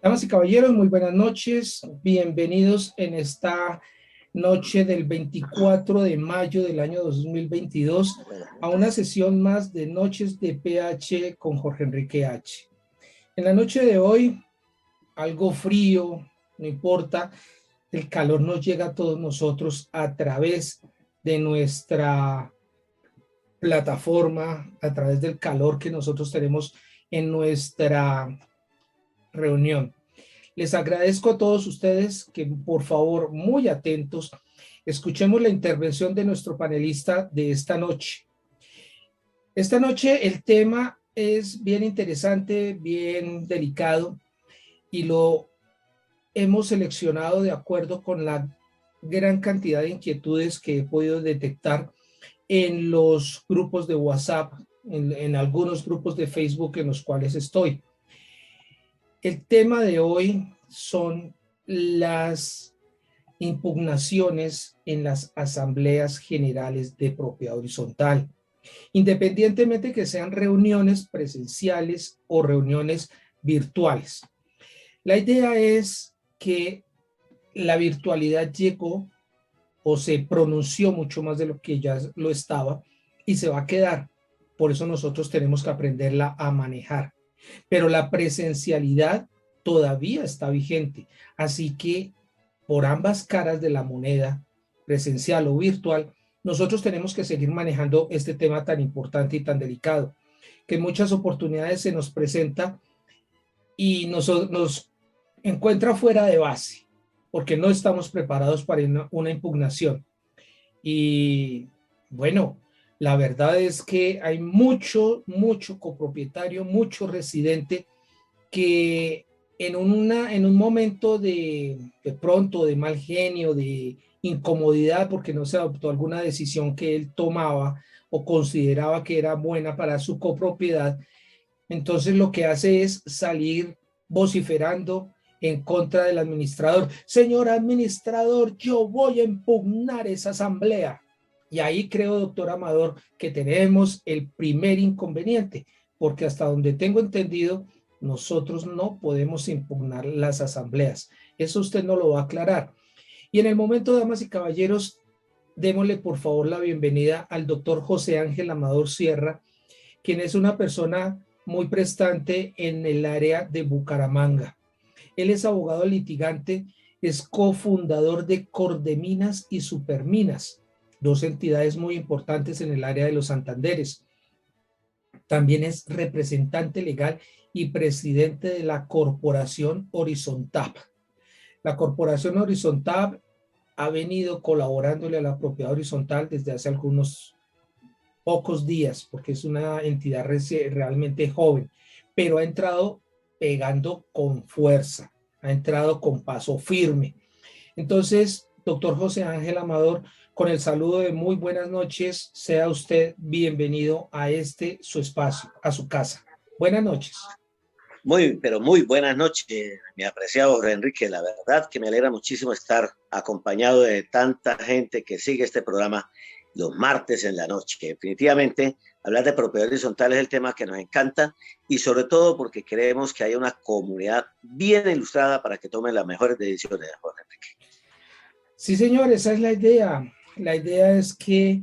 Damas y caballeros, muy buenas noches. Bienvenidos en esta noche del 24 de mayo del año 2022 a una sesión más de Noches de PH con Jorge Enrique H. En la noche de hoy, algo frío, no importa, el calor nos llega a todos nosotros a través de nuestra plataforma, a través del calor que nosotros tenemos en nuestra reunión. Les agradezco a todos ustedes que por favor, muy atentos, escuchemos la intervención de nuestro panelista de esta noche. Esta noche el tema es bien interesante, bien delicado y lo hemos seleccionado de acuerdo con la gran cantidad de inquietudes que he podido detectar en los grupos de WhatsApp, en algunos grupos de Facebook en los cuales estoy. El tema de hoy son las impugnaciones en las asambleas generales de propiedad horizontal, independientemente que sean reuniones presenciales o reuniones virtuales. La idea es que la virtualidad llegó o se pronunció mucho más de lo que ya lo estaba y se va a quedar. Por eso nosotros tenemos que aprenderla a manejar. Pero la presencialidad todavía está vigente. Así que por ambas caras de la moneda, presencial o virtual, nosotros tenemos que seguir manejando este tema tan importante y tan delicado, que en muchas oportunidades se nos presenta y nos encuentra fuera de base, porque no estamos preparados para una impugnación. Y bueno, la verdad es que hay mucho copropietario, mucho residente que en un momento de pronto, de mal genio, de incomodidad, porque no se adoptó alguna decisión que él tomaba o consideraba que era buena para su copropiedad, entonces lo que hace es salir vociferando en contra del administrador. Señor administrador, yo voy a impugnar esa asamblea. Y ahí creo, doctor Amador, que tenemos el primer inconveniente, porque hasta donde tengo entendido, nosotros no podemos impugnar las asambleas. Eso usted no lo va a aclarar. Y en el momento, damas y caballeros, démosle por favor la bienvenida al doctor José Ángel Amador Sierra, quien es una persona muy prestante en el área de Bucaramanga. Él es abogado litigante, es cofundador de Cordeminas y Superminas, dos entidades muy importantes en el área de los Santanderes. También es representante legal y presidente de la Corporación Horizontap. La Corporación Horizontap ha venido colaborándole a la propiedad horizontal desde hace algunos pocos días, porque es una entidad realmente joven, pero ha entrado pegando con fuerza, ha entrado con paso firme. Entonces, doctor José Ángel Amador, con el saludo de muy buenas noches, sea usted bienvenido a su espacio, a su casa. Buenas noches. Pero muy buenas noches, mi apreciado Jorge Enrique. La verdad que me alegra muchísimo estar acompañado de tanta gente que sigue este programa los martes en la noche. Definitivamente, hablar de propiedad horizontal es el tema que nos encanta y sobre todo porque queremos que haya una comunidad bien ilustrada para que tomen las mejores decisiones, Jorge Enrique. Sí, señor, esa es la idea. La idea es que,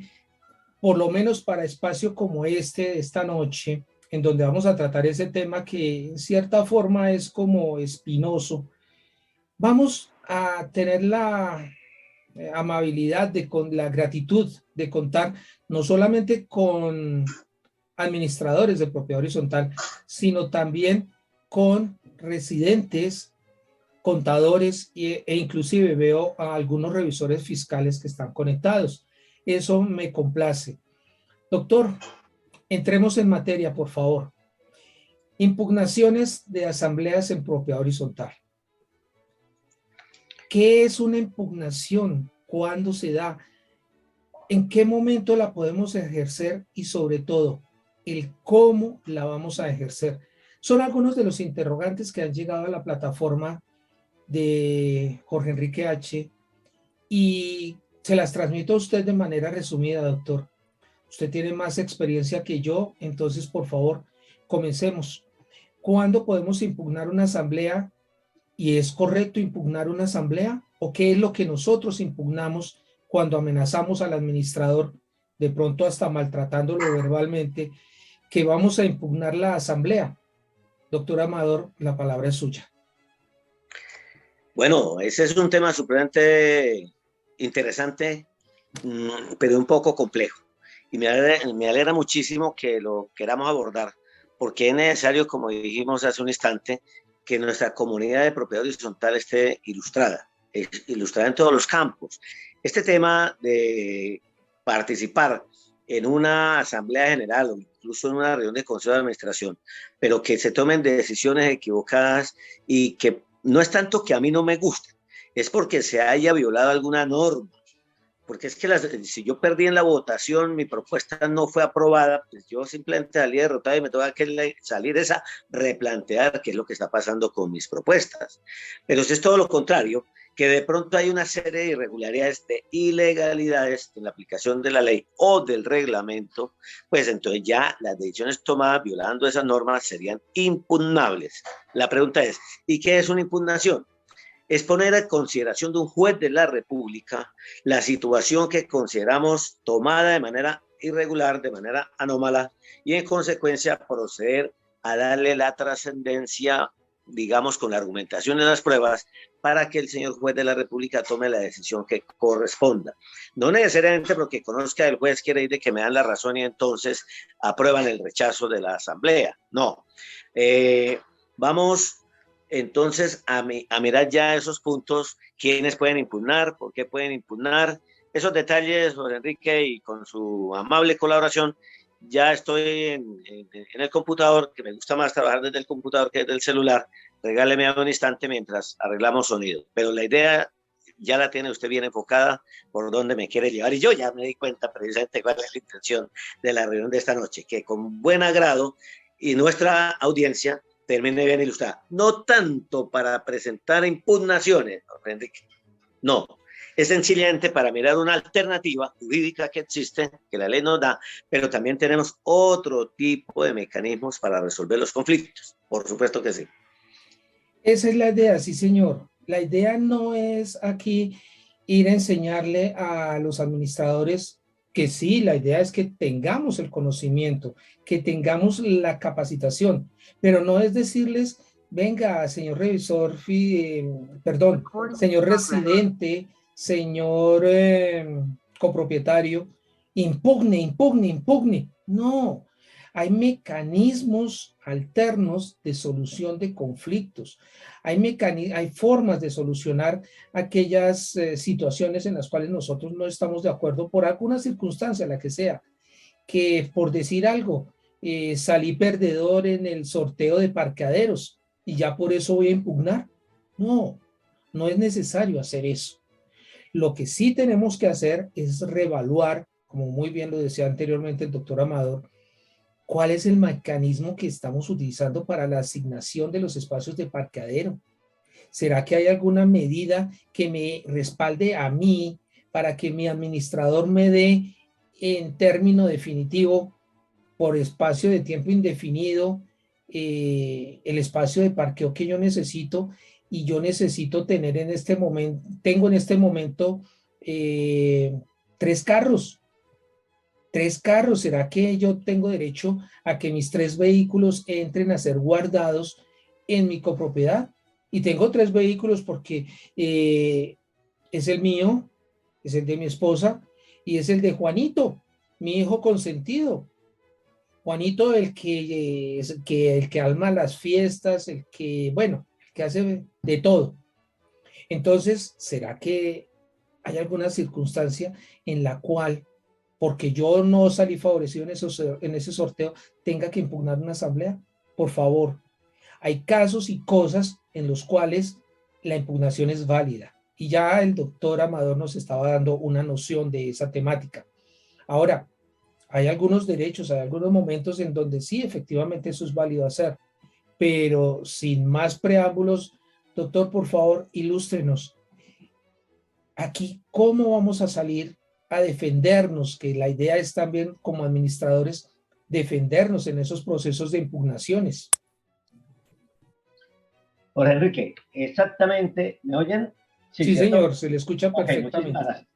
por lo menos para espacio como este, esta noche, en donde vamos a tratar ese tema que en cierta forma es como espinoso, vamos a tener la amabilidad, con la gratitud de contar no solamente con administradores de propiedad horizontal, sino también con residentes, contadores e inclusive veo a algunos revisores fiscales que están conectados. Eso me complace. Doctor, entremos en materia, por favor. Impugnaciones de asambleas en propiedad horizontal. ¿Qué es una impugnación? ¿Cuándo se da? ¿En qué momento la podemos ejercer? Y sobre todo, el cómo la vamos a ejercer. Son algunos de los interrogantes que han llegado a la plataforma de Jorge Enrique H. y se las transmito a usted de manera resumida, doctor. Usted tiene más experiencia que yo, entonces, por favor, comencemos. ¿Cuándo podemos impugnar una asamblea ¿Y es correcto impugnar una asamblea? ¿O qué es lo que nosotros impugnamos cuando amenazamos al administrador, de pronto hasta maltratándolo verbalmente, que vamos a impugnar la asamblea? Doctor Amador, la palabra es suya. Bueno, ese es un tema supremamente interesante, pero un poco complejo. Y me alegra muchísimo que lo queramos abordar, porque es necesario, como dijimos hace un instante, que nuestra comunidad de propiedad horizontal esté ilustrada en todos los campos. Este tema de participar en una asamblea general o incluso en una reunión de consejo de administración, pero que se tomen decisiones equivocadas y que no es tanto que a mí no me guste, es porque se haya violado alguna norma. Porque es que si yo perdí en la votación, mi propuesta no fue aprobada, pues yo simplemente salí derrotado y me toca que salir esa replantear qué es lo que está pasando con mis propuestas. Pero si es todo lo contrario, que de pronto hay una serie de irregularidades, de ilegalidades en la aplicación de la ley o del reglamento, pues entonces ya las decisiones tomadas violando esas normas serían impugnables. La pregunta es, ¿y qué es una impugnación? Es poner a consideración de un juez de la República la situación que consideramos tomada de manera irregular, de manera anómala, y en consecuencia proceder a darle la trascendencia, digamos, con la argumentación de las pruebas, para que el señor juez de la República tome la decisión que corresponda. No necesariamente porque conozca el juez quiere decir que me dan la razón y entonces aprueban el rechazo de la asamblea. No. Vamos entonces a mirar ya esos puntos, quiénes pueden impugnar, por qué pueden impugnar, esos detalles, José Enrique, y con su amable colaboración, ya estoy en el computador, que me gusta más trabajar desde el computador que desde el celular. Regáleme un instante mientras arreglamos sonido. Pero la idea ya la tiene usted bien enfocada por dónde me quiere llevar. Y yo ya me di cuenta precisamente cuál es la intención de la reunión de esta noche, que con buen agrado y nuestra audiencia termine bien ilustrada. No tanto para presentar impugnaciones, Enrique, no. Es sencillamente para mirar una alternativa jurídica que existe, que la ley nos da, pero también tenemos otro tipo de mecanismos para resolver los conflictos. Por supuesto que sí. Esa es la idea, sí, señor. La idea no es aquí ir a enseñarle a los administradores que sí, la idea es que tengamos el conocimiento, que tengamos la capacitación, pero no es decirles, venga, señor revisor, perdón, señor residente, señor copropietario, impugne, impugne, impugne. No, hay mecanismos alternos de solución de conflictos. Hay formas de solucionar aquellas situaciones en las cuales nosotros no estamos de acuerdo por alguna circunstancia, la que sea, que por decir algo, salí perdedor en el sorteo de parqueaderos y ya por eso voy a impugnar. No, no es necesario hacer eso. Lo que sí tenemos que hacer es reevaluar, como muy bien lo decía anteriormente el doctor Amador, cuál es el mecanismo que estamos utilizando para la asignación de los espacios de parqueadero. ¿Será que hay alguna medida que me respalde a mí para que mi administrador me dé en término definitivo, por espacio de tiempo indefinido, el espacio de parqueo que yo necesito? Y yo necesito tener en este momento, tengo en este momento eh, 3 carros. 3 carros, ¿será que yo tengo derecho a que mis 3 vehículos entren a ser guardados en mi copropiedad? Y tengo 3 vehículos porque es el mío, es el de mi esposa y es el de Juanito, mi hijo consentido. Juanito, el que alma las fiestas, bueno, el que hace de todo. Entonces, ¿será que hay alguna circunstancia en la cual, porque yo no salí favorecido en ese sorteo, tenga que impugnar una asamblea? Por favor, hay casos y cosas en los cuales la impugnación es válida. Y ya el doctor Amador nos estaba dando una noción de esa temática. Ahora, hay algunos derechos, hay algunos momentos en donde sí, efectivamente eso es válido hacer, pero sin más preámbulos, doctor, por favor, ilústrenos. Aquí, ¿cómo vamos a salir a defendernos? Que la idea es también, como administradores, defendernos en esos procesos de impugnaciones. Jorge Enrique, exactamente, ¿me oyen? Sí, Sí, ¿cierto? señor, se le escucha Ok, muchísimas perfectamente. gracias.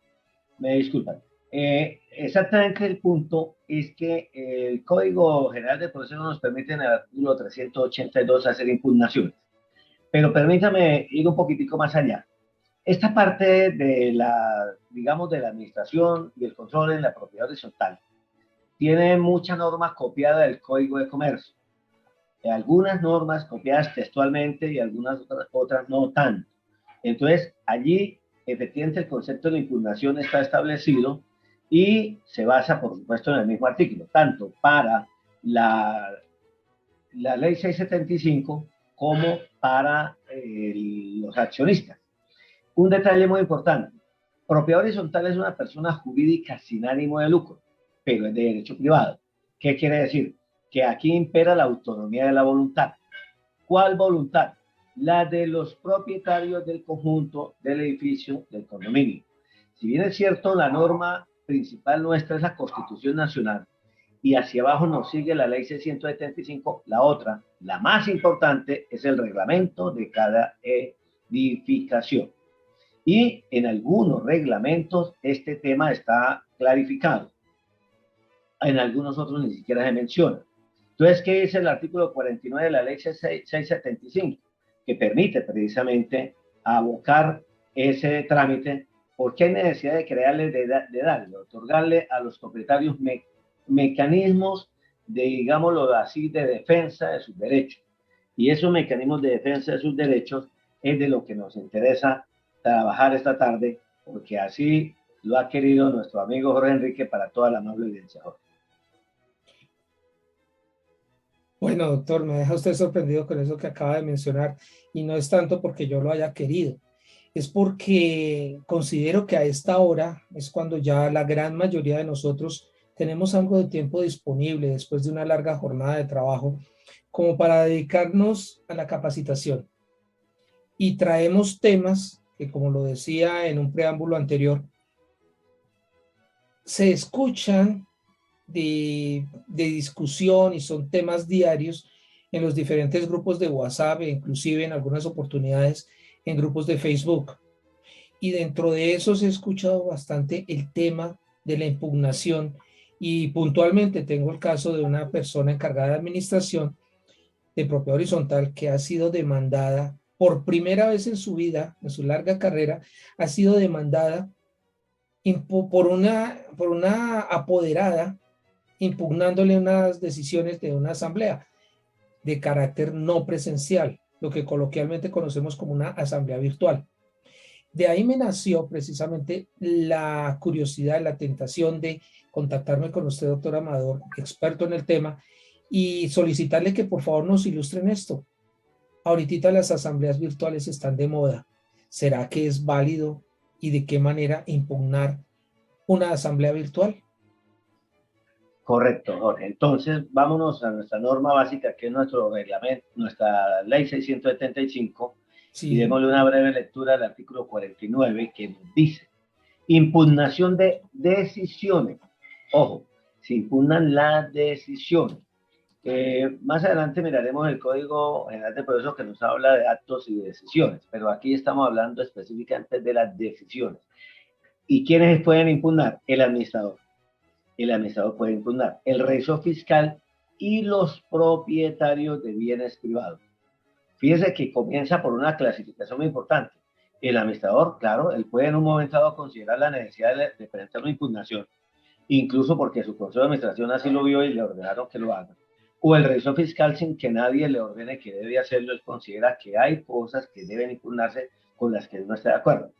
Me disculpan. Exactamente el punto es que el Código General de Proceso nos permite en el artículo 382 hacer impugnaciones. Pero permítame ir un poquitico más allá. Esta parte de la, digamos, de la administración y el control en la propiedad horizontal tiene muchas normas copiadas del Código de Comercio. Algunas normas copiadas textualmente y algunas otras no tanto. Entonces, allí efectivamente el concepto de la impugnación está establecido y se basa, por supuesto, en el mismo artículo, tanto para la, la ley 675 como para los accionistas. Un detalle muy importante. Propiedad horizontal es una persona jurídica sin ánimo de lucro, pero es de derecho privado. ¿Qué quiere decir? Que aquí impera la autonomía de la voluntad. ¿Cuál voluntad? La de los propietarios del conjunto, del edificio, del condominio. Si bien es cierto, la norma principal nuestra es la Constitución Nacional y hacia abajo nos sigue la Ley 675, la otra, la más importante, es el reglamento de cada edificación. Y en algunos reglamentos este tema está clarificado. En algunos otros ni siquiera se menciona. Entonces, ¿qué dice el artículo 49 de la ley 675? Que permite precisamente abocar ese trámite, porque hay necesidad de crearle, de darle, otorgarle a los propietarios mecanismos de, digámoslo así, de defensa de sus derechos. Y esos mecanismos de defensa de sus derechos es de lo que nos interesa trabajar esta tarde, porque así lo ha querido nuestro amigo Jorge Enrique para toda la amable audiencia, Jorge. Bueno, doctor, me deja usted sorprendido con eso que acaba de mencionar y no es tanto porque yo lo haya querido, es porque considero que a esta hora es cuando ya la gran mayoría de nosotros tenemos algo de tiempo disponible después de una larga jornada de trabajo como para dedicarnos a la capacitación y traemos temas que, como lo decía en un preámbulo anterior, se escuchan de discusión y son temas diarios en los diferentes grupos de WhatsApp e inclusive en algunas oportunidades en grupos de Facebook. Y dentro de eso se ha escuchado bastante el tema de la impugnación y puntualmente tengo el caso de una persona encargada de administración de propiedad horizontal que ha sido demandada por primera vez en su vida, en su larga carrera, ha sido demandada por una apoderada impugnándole unas decisiones de una asamblea de carácter no presencial, lo que coloquialmente conocemos como una asamblea virtual. De ahí me nació precisamente la curiosidad, la tentación de contactarme con usted, doctor Amador, experto en el tema, y solicitarle que por favor nos ilustren esto. Ahorita las asambleas virtuales están de moda. ¿Será que es válido y de qué manera impugnar una asamblea virtual? Correcto, Jorge. Entonces, vámonos a nuestra norma básica, que es nuestro reglamento, nuestra ley 675, y Sí, démosle una breve lectura al artículo 49, que nos dice, impugnación de decisiones. Ojo, se impugnan las decisiones. Más adelante miraremos el Código General de Proceso que nos habla de actos y de decisiones, pero aquí estamos hablando específicamente de las decisiones. ¿Y quiénes pueden impugnar? El administrador puede impugnar, el registro fiscal y los propietarios de bienes privados. Fíjese que comienza por una clasificación muy importante. El administrador, claro, él puede en un momento dado considerar la necesidad de presentar una impugnación, incluso porque su consejo de administración así lo vio y le ordenaron que lo haga. O el registro fiscal, sin que nadie le ordene que debe hacerlo, él considera que hay cosas que deben impugnarse con las que él no está de acuerdo.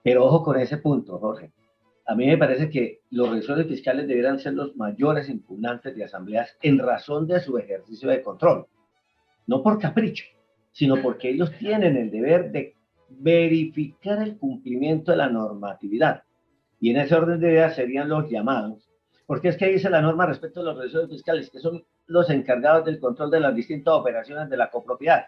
Pero ojo con ese punto, Jorge. A mí me parece que los registros fiscales debieran ser los mayores impugnantes de asambleas en razón de su ejercicio de control, no por capricho, sino porque ellos tienen el deber de verificar el cumplimiento de la normatividad. Y en ese orden de ideas serían los llamados, porque es que dice la norma respecto a los registros fiscales, que son los encargados del control de las distintas operaciones de la copropiedad.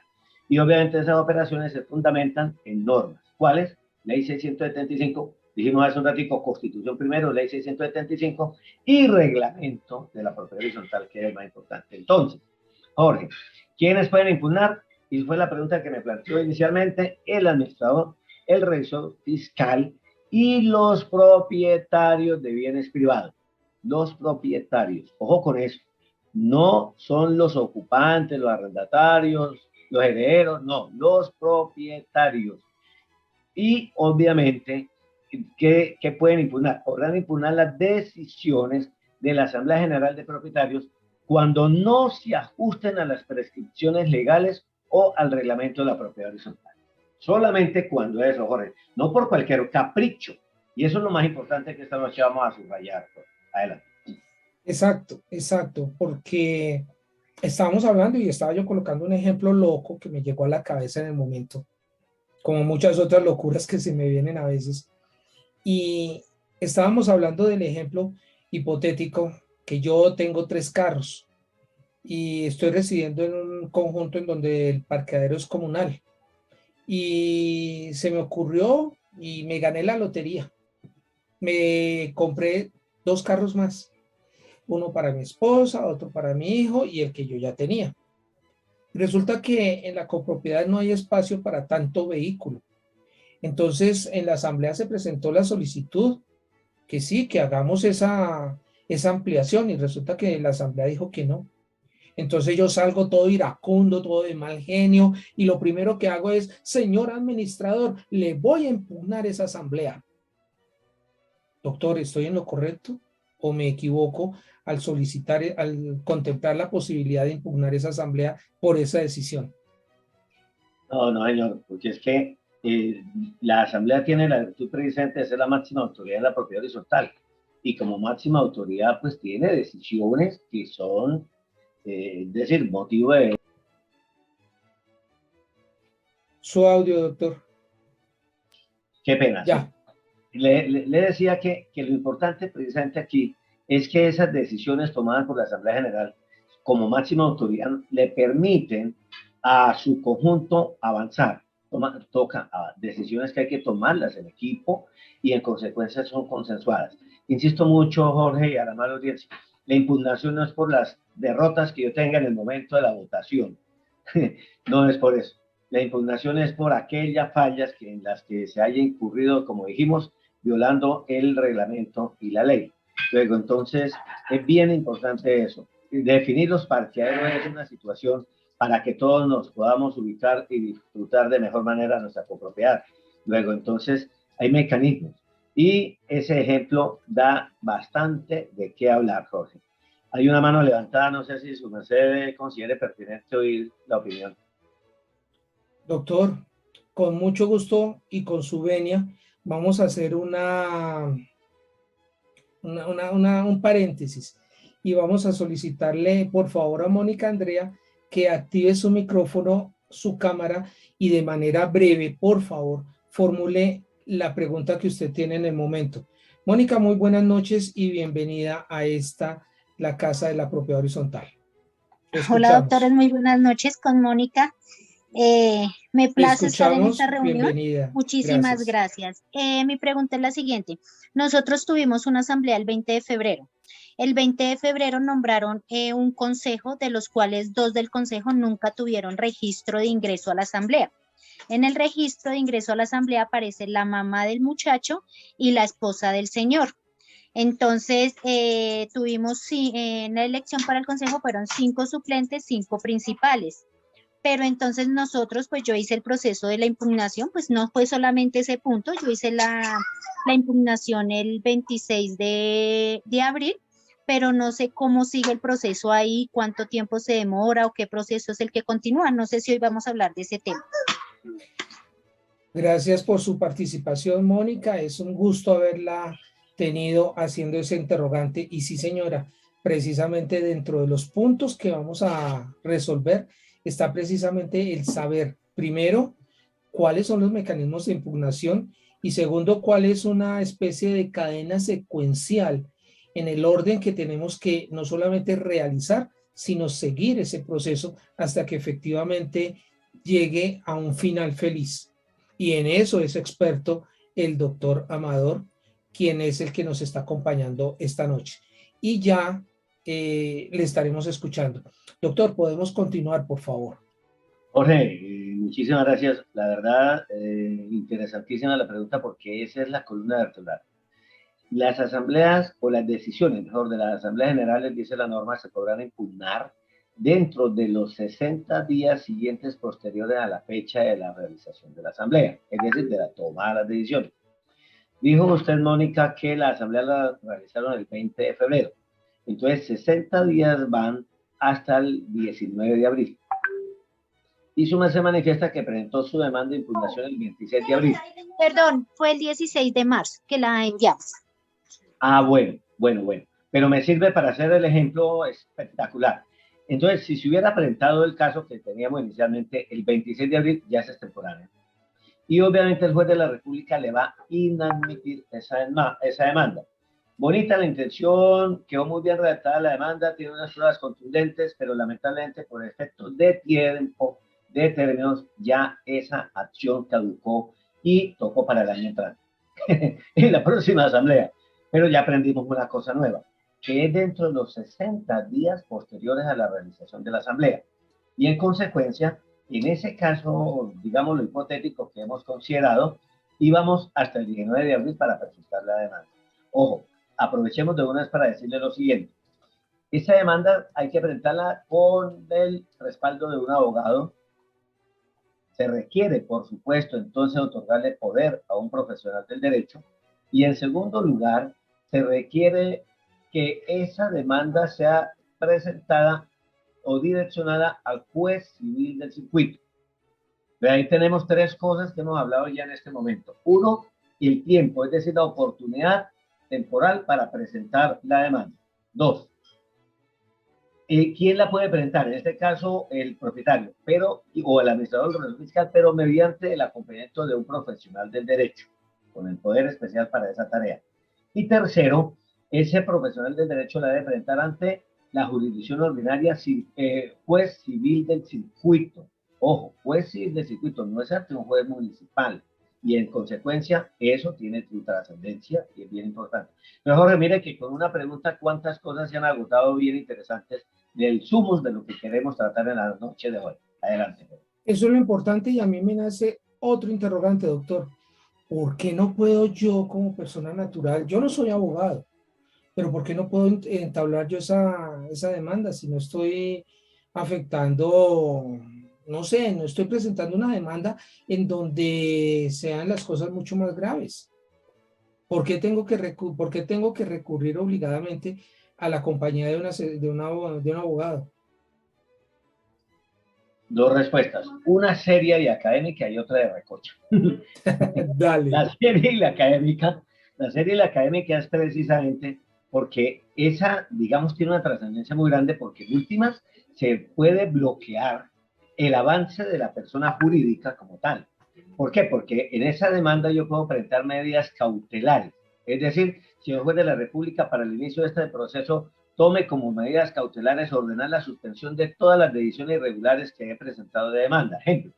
Y obviamente esas operaciones se fundamentan en normas. ¿Cuáles? Ley 675, dijimos hace un ratico, Constitución primero, Ley 675 y reglamento de la propiedad horizontal, que es el más importante. Entonces, Jorge, ¿quiénes pueden impugnar? y fue la pregunta que me planteó inicialmente el administrador, el revisor fiscal y los propietarios de bienes privados. Los propietarios, ojo con eso, no son los ocupantes, los arrendatarios, los herederos, no, los propietarios. Y obviamente, ¿qué pueden impugnar? Podrán impugnar las decisiones de la Asamblea General de Propietarios cuando no se ajusten a las prescripciones legales o al reglamento de la propiedad horizontal. Solamente cuando eso, Jorge, no por cualquier capricho. Y eso es lo más importante que esta noche vamos a subrayar. Adelante. Exacto, exacto, porque estábamos hablando y estaba yo colocando un ejemplo loco que me llegó a la cabeza en el momento, como muchas otras locuras que se me vienen a veces. Y estábamos hablando del ejemplo hipotético que yo tengo 3 carros y estoy residiendo en un conjunto en donde el parqueadero es comunal. Y se me ocurrió y me gané la lotería. Me compré 2 carros más, uno para mi esposa, otro para mi hijo y el que yo ya tenía. Resulta que en la copropiedad no hay espacio para tanto vehículo. Entonces en la asamblea se presentó la solicitud que sí, que hagamos esa ampliación y resulta que la asamblea dijo que no. Entonces yo salgo todo iracundo, todo de mal genio y lo primero que hago es, señor administrador, le voy a impugnar esa asamblea. Doctor, ¿estoy en lo correcto o me equivoco al solicitar, al contemplar la posibilidad de impugnar esa asamblea por esa decisión? No, no, señor, porque es que la Asamblea tiene la virtud precisamente de ser la máxima autoridad en la propiedad horizontal. Y como máxima autoridad, pues tiene decisiones que son, es decir, motivo de... Su audio, doctor. Qué pena, Ya. Sí. Le decía que lo importante precisamente aquí es que esas decisiones tomadas por la Asamblea General como máxima autoridad le permiten a su conjunto avanzar. Toca decisiones que hay que tomarlas en equipo y en consecuencia son consensuadas. Insisto mucho, Jorge, y a la mala audiencia, la impugnación no es por las derrotas que yo tenga en el momento de la votación. No es por eso. La impugnación es por aquellas fallas en las que se haya incurrido, como dijimos, violando el reglamento y la ley. Luego, entonces, es bien importante eso. Definir los parqueaderos es una situación para que todos nos podamos ubicar y disfrutar de mejor manera nuestra copropiedad. Luego, entonces, hay mecanismos. Y ese ejemplo da bastante de qué hablar, Jorge. Hay una mano levantada, no sé si su merced considere pertinente oír la opinión. Doctor, con mucho gusto y con su venia, vamos a hacer un paréntesis y vamos a solicitarle, por favor, a Mónica Andrea que active su micrófono, su cámara y de manera breve, por favor, formule la pregunta que usted tiene en el momento. Mónica, muy buenas noches y bienvenida a la Casa de la Propiedad Horizontal. Hola, doctores, muy buenas noches con Mónica. Me place estar en esta reunión. Bienvenida. Muchísimas gracias. Mi pregunta es la siguiente. Nosotros tuvimos una asamblea el 20 de febrero. El 20 de febrero nombraron un consejo, de los cuales 2 del consejo nunca tuvieron registro de ingreso a la asamblea. En el registro de ingreso a la asamblea aparece la mamá del muchacho y la esposa del señor. Entonces, tuvimos en la elección para el consejo fueron 5 suplentes, 5 principales. Pero entonces nosotros, pues yo hice el proceso de la impugnación, pues no fue solamente ese punto, yo hice la impugnación el 26 de abril, pero no sé cómo sigue el proceso ahí, cuánto tiempo se demora o qué proceso es el que continúa. No sé si hoy vamos a hablar de ese tema. Gracias por su participación, Mónica. Es un gusto haberla tenido haciendo ese interrogante. Y sí, señora, precisamente dentro de los puntos que vamos a resolver está precisamente el saber, primero, cuáles son los mecanismos de impugnación y segundo, cuál es una especie de cadena secuencial en el orden que tenemos que no solamente realizar, sino seguir ese proceso hasta que efectivamente llegue a un final feliz. Y en eso es experto el doctor Amador, quien es el que nos está acompañando esta noche. Y ya le estaremos escuchando. Doctor, ¿podemos continuar, por favor? Jorge, muchísimas gracias. La verdad, interesantísima la pregunta porque esa es la columna vertebral. Las asambleas o las decisiones, mejor, de las asambleas generales, dice la norma, se podrán impugnar dentro de los 60 días siguientes posteriores a la fecha de la realización de la asamblea, es decir, de la toma de las decisiones. Dijo usted, Mónica, que la asamblea la realizaron el 20 de febrero. Entonces, 60 días van hasta el 19 de abril. Y su se manifiesta que presentó su demanda de impugnación el 26 de abril. Perdón, fue el 16 de marzo que la enviamos. Ah, bueno. Pero me sirve para hacer el ejemplo espectacular. Entonces, si se hubiera presentado el caso que teníamos inicialmente el 26 de abril, ya es extemporáneo. Y obviamente el juez de la República le va a inadmitir esa demanda. Bonita la intención, quedó muy bien redactada la demanda, tiene unas pruebas contundentes, pero lamentablemente por efectos de tiempo, de términos, ya esa acción caducó y tocó para el año entrante, en la próxima asamblea. Pero ya aprendimos una cosa nueva, que es dentro de los 60 días posteriores a la realización de la asamblea. Y en consecuencia, en ese caso, digamos lo hipotético que hemos considerado, íbamos hasta el 19 de abril para presentar la demanda. Ojo, aprovechemos de una vez para decirle lo siguiente. Esta demanda hay que presentarla con el respaldo de un abogado. Se requiere, por supuesto, entonces otorgarle poder a un profesional del derecho. Y en segundo lugar, se requiere que esa demanda sea presentada o direccionada al juez civil del circuito. De ahí tenemos tres cosas que hemos hablado ya en este momento. Uno, el tiempo, es decir, la oportunidad temporal para presentar la demanda. Dos, ¿quién la puede presentar? En este caso, el propietario, o el administrador del proceso fiscal, pero mediante el acompañamiento de un profesional del derecho, con el poder especial para esa tarea. Y tercero, ese profesional del derecho la debe presentar ante la jurisdicción ordinaria, juez civil del circuito. Ojo, juez civil del circuito no es ante un juez municipal. Y en consecuencia, eso tiene su trascendencia y es bien importante. Pero Jorge, mire que con una pregunta, ¿cuántas cosas se han agotado bien interesantes del sumus de lo que queremos tratar en la noche de hoy? Adelante. Eso es lo importante y a mí me nace otro interrogante, doctor. ¿Por qué no puedo yo como persona natural? Yo no soy abogado, pero ¿por qué no puedo entablar yo esa demanda si no estoy afectando, no sé, no estoy presentando una demanda en donde sean las cosas mucho más graves? ¿Por qué tengo que recurrir obligadamente a la compañía de un abogado? Dos respuestas, una seria y académica y otra de recocha. Dale. La seria y la académica es precisamente porque esa, digamos, tiene una trascendencia muy grande porque en últimas se puede bloquear el avance de la persona jurídica como tal. ¿Por qué? Porque en esa demanda yo puedo presentar medidas cautelares. Es decir, señor juez de la República, para el inicio de este proceso, tome como medidas cautelares ordenar la suspensión de todas las decisiones irregulares que he presentado de demanda. Ejemplo.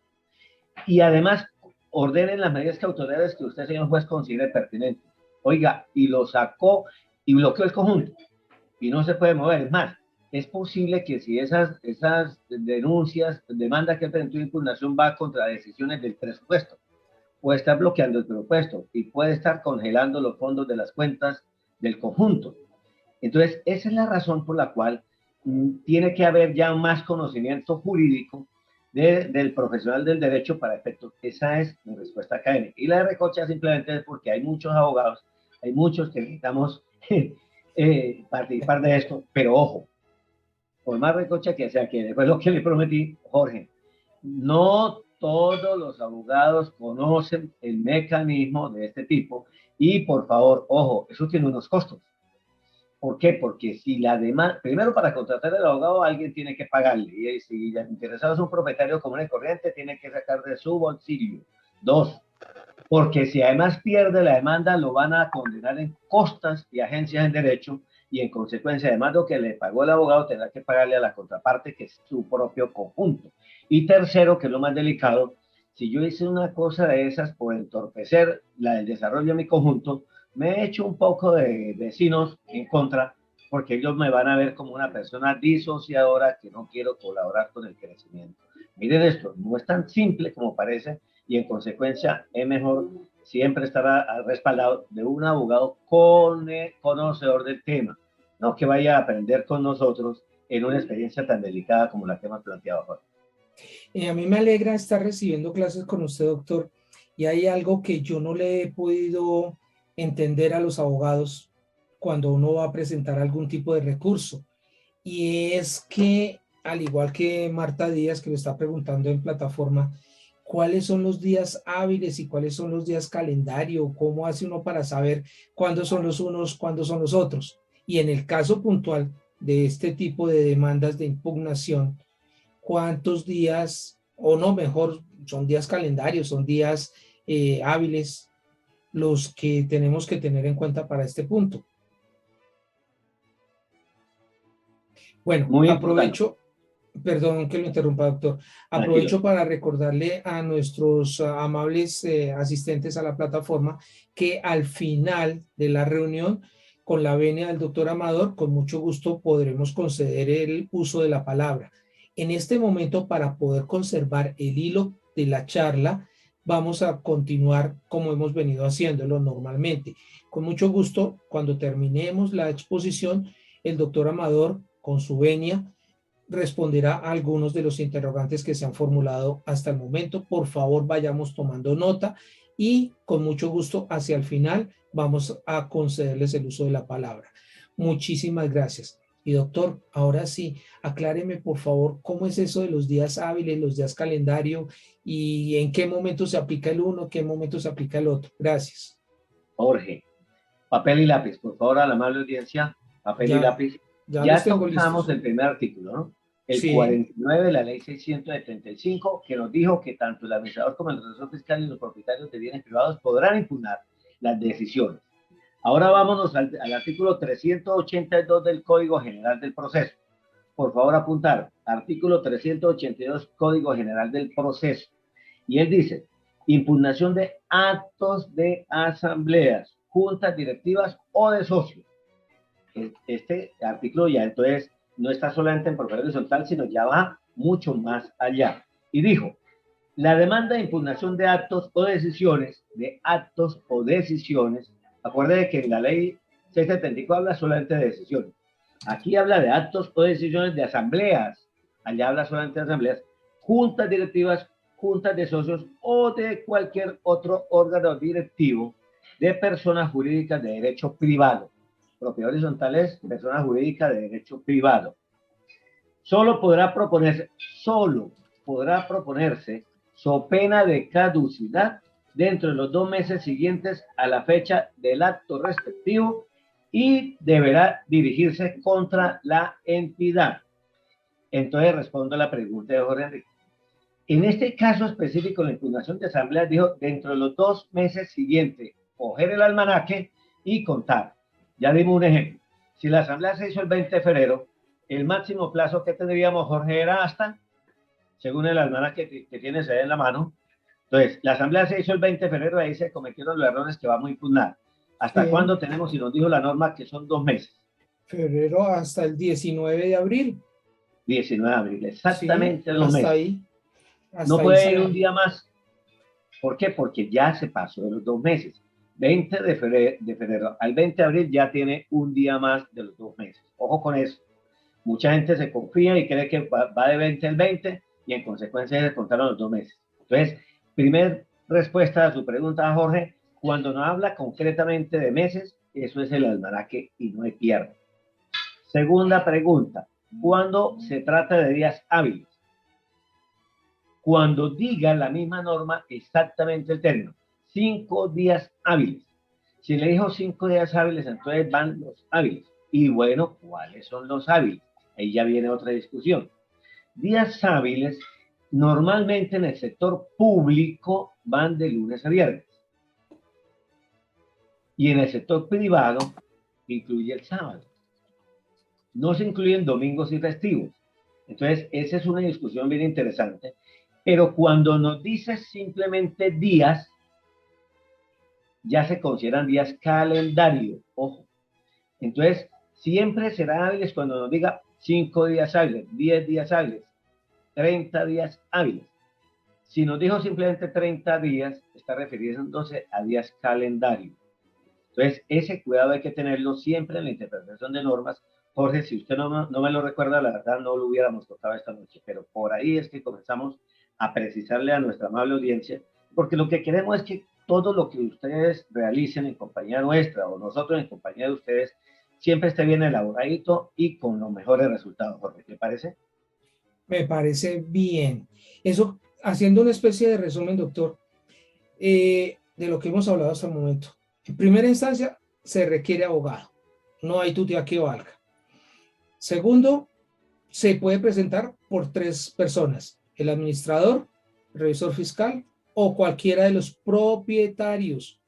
Y además, ordenen las medidas cautelares que usted, señor juez, considere pertinentes. Oiga, y lo sacó y bloqueó el conjunto. Y no se puede mover. Es más, es posible que si esas denuncias, demandas que presentó impugnación va contra decisiones del presupuesto, puede estar bloqueando el presupuesto y puede estar congelando los fondos de las cuentas del conjunto. Entonces, esa es la razón por la cual tiene que haber ya más conocimiento jurídico del profesional del derecho para efectos. Esa es mi respuesta académica. Y la de recocha simplemente es porque hay muchos abogados, hay muchos que necesitamos participar de esto, pero ojo, por más recocha que sea, que después lo que le prometí, Jorge, no todos los abogados conocen el mecanismo de este tipo y por favor, ojo, eso tiene unos costos. ¿Por qué? Porque si la demanda, primero para contratar al abogado alguien tiene que pagarle y si el interesado es un propietario común y corriente tiene que sacar de su bolsillo. Dos, porque si además pierde la demanda lo van a condenar en costas y agencias en derecho y en consecuencia además lo que le pagó el abogado tendrá que pagarle a la contraparte que es su propio conjunto. Y tercero, que es lo más delicado, si yo hice una cosa de esas por entorpecer el desarrollo de mi conjunto, me he hecho un poco de vecinos en contra, porque ellos me van a ver como una persona disociadora que no quiero colaborar con el crecimiento. Miren esto, no es tan simple como parece y en consecuencia es mejor siempre estar respaldado de un abogado conocedor del tema, no que vaya a aprender con nosotros en una experiencia tan delicada como la que hemos planteado ahora. A mí me alegra estar recibiendo clases con usted, doctor, y hay algo que yo no le he podido entender a los abogados cuando uno va a presentar algún tipo de recurso, y es que, al igual que Marta Díaz, que lo está preguntando en plataforma, ¿cuáles son los días hábiles y cuáles son los días calendario? ¿Cómo hace uno para saber cuándo son los unos, cuándo son los otros? Y en el caso puntual de este tipo de demandas de impugnación, ¿cuántos días, o no, mejor, son días calendarios, son días hábiles los que tenemos que tener en cuenta para este punto? Bueno, Muy importante. aprovecho, perdón que lo interrumpa, doctor. Tranquilo. Aprovecho para recordarle a nuestros amables asistentes a la plataforma que al final de la reunión, con la venia del doctor Amador, con mucho gusto podremos conceder el uso de la palabra. En este momento, para poder conservar el hilo de la charla, vamos a continuar como hemos venido haciéndolo normalmente. Con mucho gusto, cuando terminemos la exposición, el doctor Amador, con su venia, responderá a algunos de los interrogantes que se han formulado hasta el momento. Por favor, vayamos tomando nota y con mucho gusto hacia el final vamos a concederles el uso de la palabra. Muchísimas gracias. Y doctor, ahora sí, acláreme por favor cómo es eso de los días hábiles, los días calendario y en qué momento se aplica el uno, qué momento se aplica el otro. Gracias. Jorge, papel y lápiz, por favor, a la amable audiencia, papel y Ya, lápiz. ya los Ya tengo tocamos listos. el primer artículo, ¿no? El Sí, 49 de la ley 675, que nos dijo que tanto el administrador como el asesor fiscal y los propietarios de bienes privados podrán impugnar las decisiones. Ahora vámonos al artículo 382 del Código General del Proceso. Por favor, apuntar, artículo 382 Código General del Proceso. Y él dice, impugnación de actos de asambleas, juntas directivas o de socios. Este artículo ya entonces no está solamente en propiedad horizontal, sino ya va mucho más allá. Y dijo, la demanda de impugnación de actos o decisiones, acuérdate que en la ley 675 habla solamente de decisiones. Aquí habla de actos o decisiones de asambleas, allá habla solamente de asambleas, juntas directivas, juntas de socios o de cualquier otro órgano directivo de personas jurídicas de derecho privado. Propiedad horizontal es persona jurídica de derecho privado. Solo podrá proponerse so pena de caducidad dentro de los 2 meses siguientes a la fecha del acto respectivo y deberá dirigirse contra la entidad. Entonces respondo a la pregunta de Jorge Enrique. En este caso específico, la impugnación de asamblea dijo dentro de los 2 meses siguientes, coger el almanaque y contar. Ya dimos un ejemplo. Si la asamblea se hizo el 20 de febrero, el máximo plazo que tendríamos, Jorge, era hasta, según el almanaque que tienes ahí en la mano. Entonces, la asamblea se hizo el 20 de febrero, ahí se cometieron los errores que vamos a impugnar. ¿Hasta sí. cuándo tenemos? Si nos dijo la norma que son 2 meses. Febrero hasta el 19 de abril. 19 de abril, Sí, exactamente 2 hasta meses. ahí. No Hasta ahí puede ir un sale. día más. ¿Por qué? Porque ya se pasó de los 2 meses. 20 de febrero al 20 de abril ya tiene un día más de los 2 meses. Ojo con eso. Mucha gente se confía y cree que va de 20 al 20 y en consecuencia se contaron los 2 meses. Entonces, primer respuesta a su pregunta, Jorge, cuando no habla concretamente de meses, eso es el almanaque y no hay pierde. Segunda pregunta, ¿cuándo se trata de días hábiles? Cuando diga la misma norma exactamente el término, 5 días hábiles. Si le dijo 5 días hábiles, entonces van los hábiles. Y bueno, ¿cuáles son los hábiles? Ahí ya viene otra discusión. Días hábiles normalmente en el sector público van de lunes a viernes. Y en el sector privado incluye el sábado. No se incluyen domingos y festivos. Entonces, esa es una discusión bien interesante. Pero cuando nos dice simplemente días, ya se consideran días calendario. Ojo. Entonces, siempre será hábiles cuando nos diga 5 días hábiles, 10 días hábiles. 30 días hábiles. Si nos dijo simplemente 30 días, está refiriéndose a días calendario. Entonces, ese cuidado hay que tenerlo siempre en la interpretación de normas. Jorge, si usted no me lo recuerda, la verdad no lo hubiéramos tocado esta noche, pero por ahí es que comenzamos a precisarle a nuestra amable audiencia, porque lo que queremos es que todo lo que ustedes realicen en compañía nuestra o nosotros en compañía de ustedes siempre esté bien elaboradito y con los mejores resultados, Jorge. ¿Te parece? Me parece bien. Eso, haciendo una especie de resumen, doctor, de lo que hemos hablado hasta el momento. En primera instancia, se requiere abogado. No hay tutía que valga. Segundo, se puede presentar por 3 personas: el administrador, el revisor fiscal o cualquiera de los propietarios.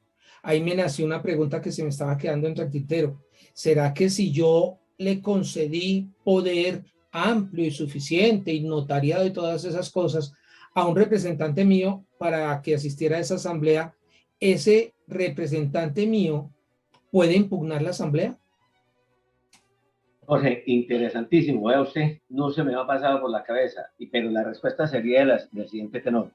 Ahí me nació una pregunta que se me estaba quedando entre el tintero. ¿Será que si yo le concedí poder amplio y suficiente y notariado y todas esas cosas a un representante mío para que asistiera a esa asamblea, ese representante mío puede impugnar la asamblea? Jorge, interesantísimo. Vea usted, no se me ha pasado por la cabeza, pero la respuesta sería del siguiente tenor.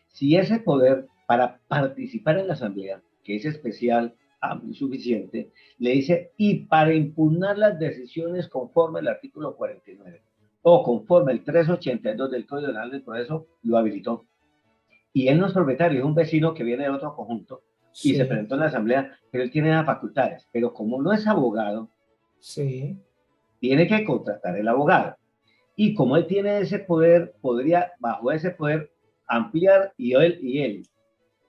Si ese poder para participar en la asamblea, que es especial, amplio y suficiente, le dice, y para impugnar las decisiones conforme al artículo 49 o conforme el 382 del Código Penal del Proceso, lo habilitó. Y él no es propietario, es un vecino que viene de otro conjunto y se Sí, presentó en la asamblea, pero él tiene las facultades. Pero como no es abogado, sí, tiene que contratar el abogado. Y como él tiene ese poder, podría, bajo ese poder, ampliar y él,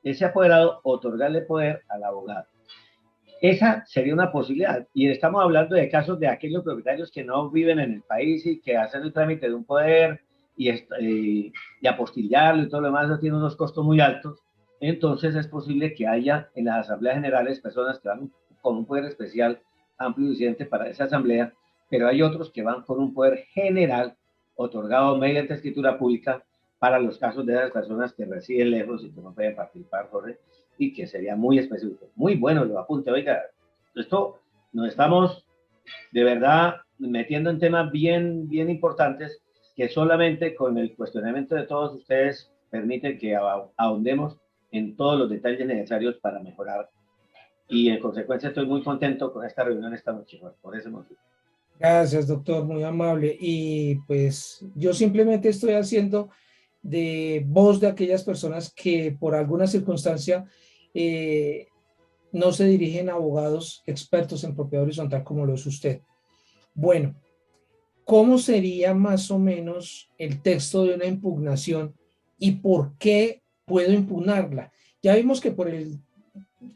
ese apoderado, otorgarle poder al abogado. Esa sería una posibilidad. Y estamos hablando de casos de aquellos propietarios que no viven en el país y que hacen el trámite de un poder y apostillarlo y todo lo demás, eso tiene unos costos muy altos. Entonces es posible que haya en las asambleas generales personas que van con un poder especial amplio y suficiente para esa asamblea, pero hay otros que van con un poder general otorgado mediante escritura pública para los casos de esas personas que residen lejos y que no pueden participar, Jorge, y que sería muy específico. Muy bueno lo apunte. Oiga, esto nos estamos de verdad metiendo en temas bien, bien importantes que solamente con el cuestionamiento de todos ustedes permite que ahondemos en todos los detalles necesarios para mejorar. Y en consecuencia estoy muy contento con esta reunión esta noche, por ese motivo. gracias, doctor, muy amable. Y pues yo simplemente estoy haciendo de voz de aquellas personas que por alguna circunstancia eh, no se dirigen a abogados expertos en propiedad horizontal como lo es usted. Bueno, ¿cómo sería más o menos el texto de una impugnación y por qué puedo impugnarla? Ya vimos que por el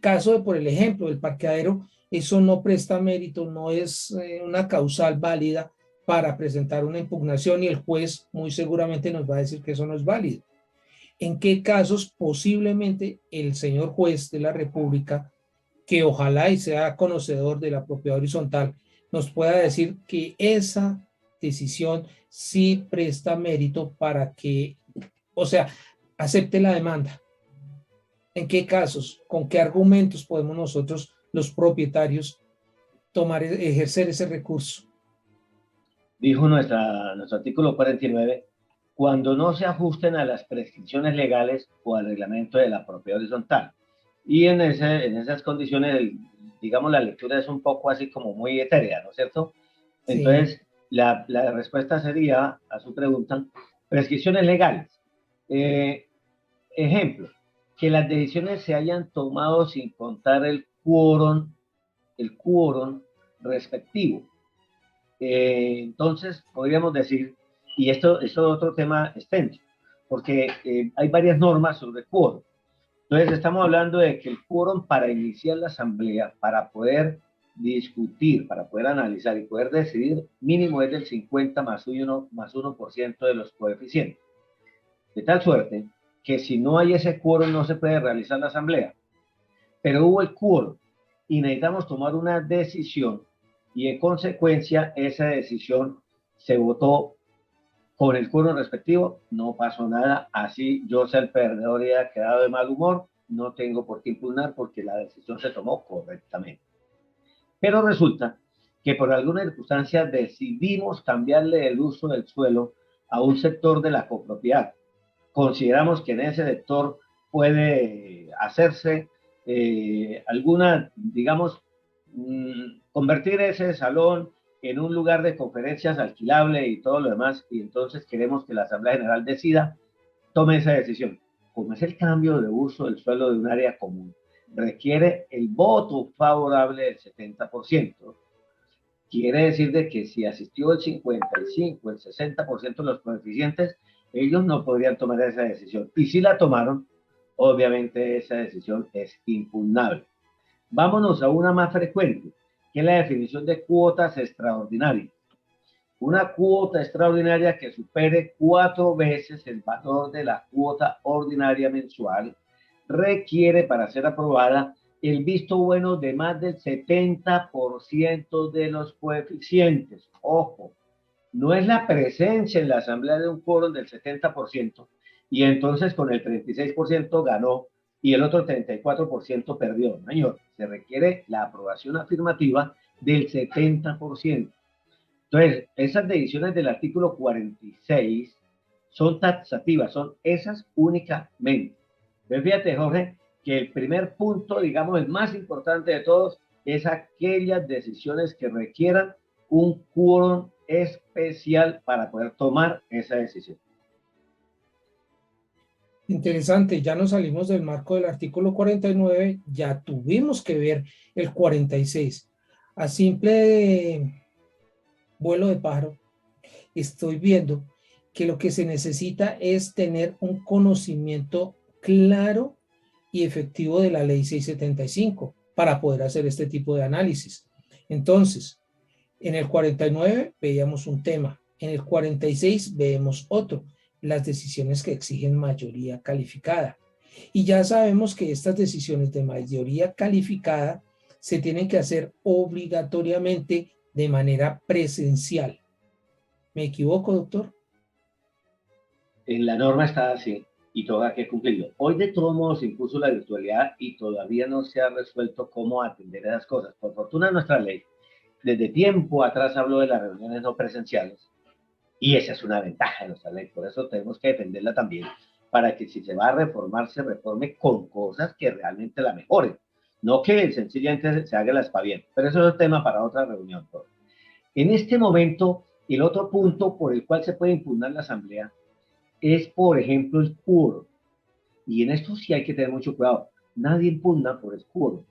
caso de, por el ejemplo del parqueadero, eso no presta mérito, no es una causal válida para presentar una impugnación y el juez muy seguramente nos va a decir que eso no es válido. ¿En qué casos posiblemente el señor juez de la República, que ojalá y sea conocedor de la propiedad horizontal, nos pueda decir que esa decisión sí presta mérito para que, o sea, acepte la demanda? ¿En qué casos, con qué argumentos podemos nosotros, los propietarios, ejercer ese recurso? Dijo nuestro artículo 49, cuando no se ajusten a las prescripciones legales o al reglamento de la propiedad horizontal. Y en esas condiciones, digamos, la lectura es un poco así como muy etérea, ¿no es cierto? Sí, Entonces, la respuesta sería a su pregunta, prescripciones legales. Eh, Ejemplo, que las decisiones se hayan tomado sin contar el quórum respectivo. Entonces, podríamos decir, y esto es otro tema extenso, porque hay varias normas sobre quórum. Entonces, estamos hablando de que el quórum para iniciar la asamblea, para poder discutir, para poder analizar y poder decidir, mínimo es del 50 más 1% de los coeficientes. De tal suerte que si no hay ese quórum no se puede realizar la asamblea. Pero hubo el quórum y necesitamos tomar una decisión y en consecuencia esa decisión se votó con el quórum respectivo, no pasó nada, así yo sea el perdedor y haya quedado de mal humor, no tengo por qué impugnar porque la decisión se tomó correctamente. Pero resulta que por alguna circunstancia decidimos cambiarle el uso del suelo a un sector de la copropiedad. Consideramos que en ese sector puede hacerse alguna, digamos, convertir ese salón en un lugar de conferencias alquilable y todo lo demás, y entonces queremos que la Asamblea General decida, tome esa decisión. Como es el cambio de uso del suelo de un área común, requiere el voto favorable del 70%. Quiere decir de que si asistió el 55, el 60% de los coeficientes, ellos no podrían tomar esa decisión. Y si la tomaron, obviamente esa decisión es impugnable. Vámonos a una más frecuente, que es la definición de cuotas extraordinarias. Una cuota extraordinaria que supere 4 veces el valor de la cuota ordinaria mensual requiere, para ser aprobada, el visto bueno de más del 70% de los coeficientes. Ojo, no es la presencia en la asamblea de un quórum del 70% y entonces con el 36% ganó y el otro 34% perdió. No, señor, se requiere la aprobación afirmativa del 70%. Entonces, esas decisiones del artículo 46 son taxativas, son esas únicamente. Entonces, fíjate, Jorge, que el primer punto, digamos, el más importante de todos, es aquellas decisiones que requieran un quórum especial para poder tomar esa decisión. Interesante, ya nos salimos del marco del artículo 49, ya tuvimos que ver el 46. A simple vuelo de pájaro, estoy viendo que lo que se necesita es tener un conocimiento claro y efectivo de la ley 675 para poder hacer este tipo de análisis. Entonces, en el 49 veíamos un tema, en el 46 vemos otro, las decisiones que exigen mayoría calificada. Y ya sabemos que estas decisiones de mayoría calificada se tienen que hacer obligatoriamente de manera presencial. ¿Me equivoco, doctor? En la norma está así y toca que cumplirlo. Hoy de todos modos se impuso la virtualidad y todavía no se ha resuelto cómo atender esas cosas. Por fortuna nuestra ley, desde tiempo atrás habló de las reuniones no presenciales y esa es una ventaja de nuestra ley. Por eso tenemos que defenderla también para que si se va a reformar, se reforme con cosas que realmente la mejoren. No que sencillamente se haga la espaviento. Pero eso es un tema para otra reunión. En este momento, el otro punto por el cual se puede impugnar la asamblea es, por ejemplo, el quórum. Y en esto sí hay que tener mucho cuidado. Nadie impugna por el quórum,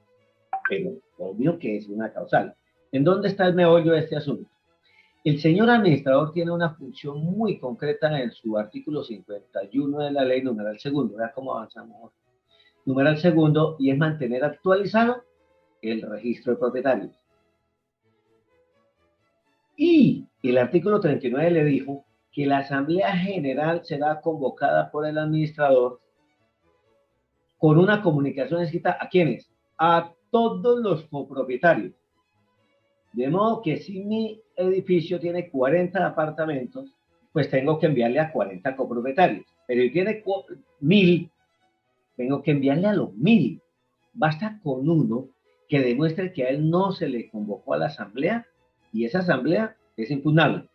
pero obvio que es una causal. ¿En dónde está el meollo de este asunto? El señor administrador tiene una función muy concreta en su artículo 51 de la ley, numeral segundo. Vea cómo avanzamos. Numeral segundo, y es mantener actualizado el registro de propietarios. Y el artículo 39 le dijo que la Asamblea General será convocada por el administrador con una comunicación escrita ¿a quiénes? A todos los copropietarios. De modo que si mi edificio tiene 40 apartamentos, pues tengo que enviarle a 40 copropietarios. Pero si tiene 1000, tengo que enviarle a los 1000. Basta con uno que demuestre que a él no se le convocó a la asamblea y esa asamblea es impugnable.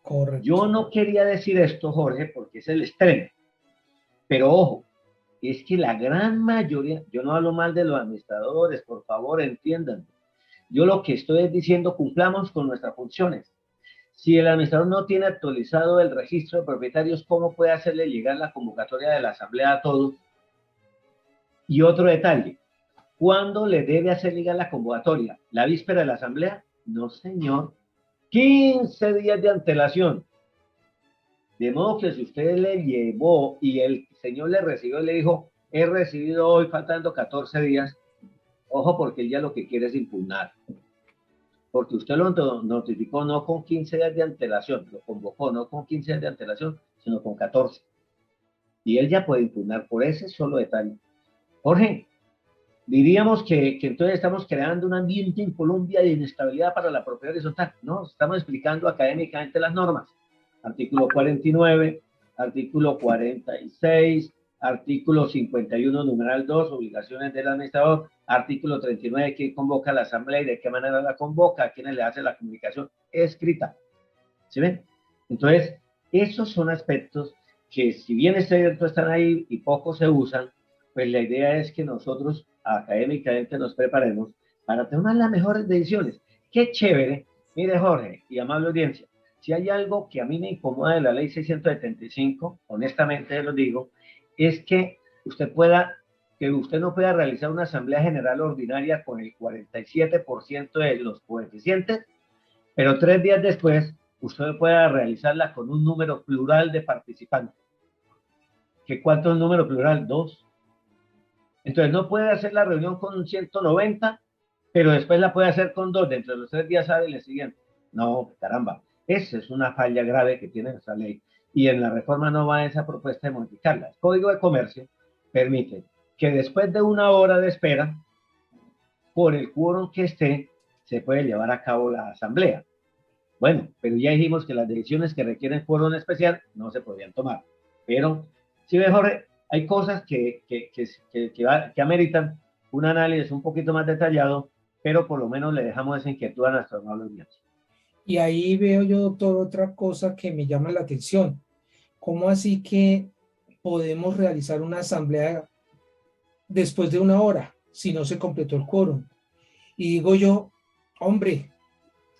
Correcto. Yo no quería decir esto, Jorge, porque es el extremo. Pero ojo, es que la gran mayoría, yo no hablo mal de los administradores, por favor, entiendan. Yo lo que estoy diciendo, cumplamos con nuestras funciones. Si el administrador no tiene actualizado el registro de propietarios, ¿cómo puede hacerle llegar la convocatoria de la asamblea a todos? Y otro detalle, ¿cuándo le debe hacer llegar la convocatoria? ¿La víspera de la asamblea? No, señor. 15 días de antelación. De modo que si usted le llevó y el señor le recibió y le dijo, he recibido hoy faltando 14 días, ojo porque él ya lo que quiere es impugnar. Porque usted lo notificó no con 15 días de antelación, lo convocó no con 15 días de antelación, sino con 14. Y él ya puede impugnar por ese solo detalle. Jorge, diríamos que entonces estamos creando un ambiente en Colombia de inestabilidad para la propiedad horizontal. No, estamos explicando académicamente las normas. Artículo 49, artículo 46, artículo 51, numeral 2, obligaciones del administrador, artículo 39, quién convoca a la asamblea y de qué manera la convoca, a quiénes le hace la comunicación escrita. ¿Sí ven? Entonces, Esos son aspectos que, si bien es cierto, están ahí y poco se usan, pues la idea es que nosotros académicamente nos preparemos para tomar las mejores decisiones. Qué chévere. Mire, Jorge y amable audiencia, si hay algo que a mí me incomoda de la ley 675, honestamente lo digo, es que usted no pueda realizar una asamblea general ordinaria con el 47% de los coeficientes, pero 3 días después usted pueda realizarla con un número plural de participantes. ¿Qué cuánto es el número plural? 2. Entonces no puede hacer la reunión con 190, pero después la puede hacer con 2 dentro de los 3 días hábiles siguientes. No, caramba, esa es una falla grave que tiene nuestra ley. Y en la reforma no va esa propuesta de modificarla. El Código de Comercio permite que después de 1 hora de espera, por el quórum que esté, se puede llevar a cabo la asamblea. Bueno, pero ya dijimos que las decisiones que requieren quórum especial no se podían tomar. Pero, si mejor, hay cosas que ameritan un análisis un poquito más detallado, pero por lo menos le dejamos esa inquietud a nuestros amables audiencia. Y ahí veo yo, doctor, otra cosa que me llama la atención. ¿Cómo así que podemos realizar una asamblea después de 1 hora si no se completó el quórum? Y digo yo, hombre,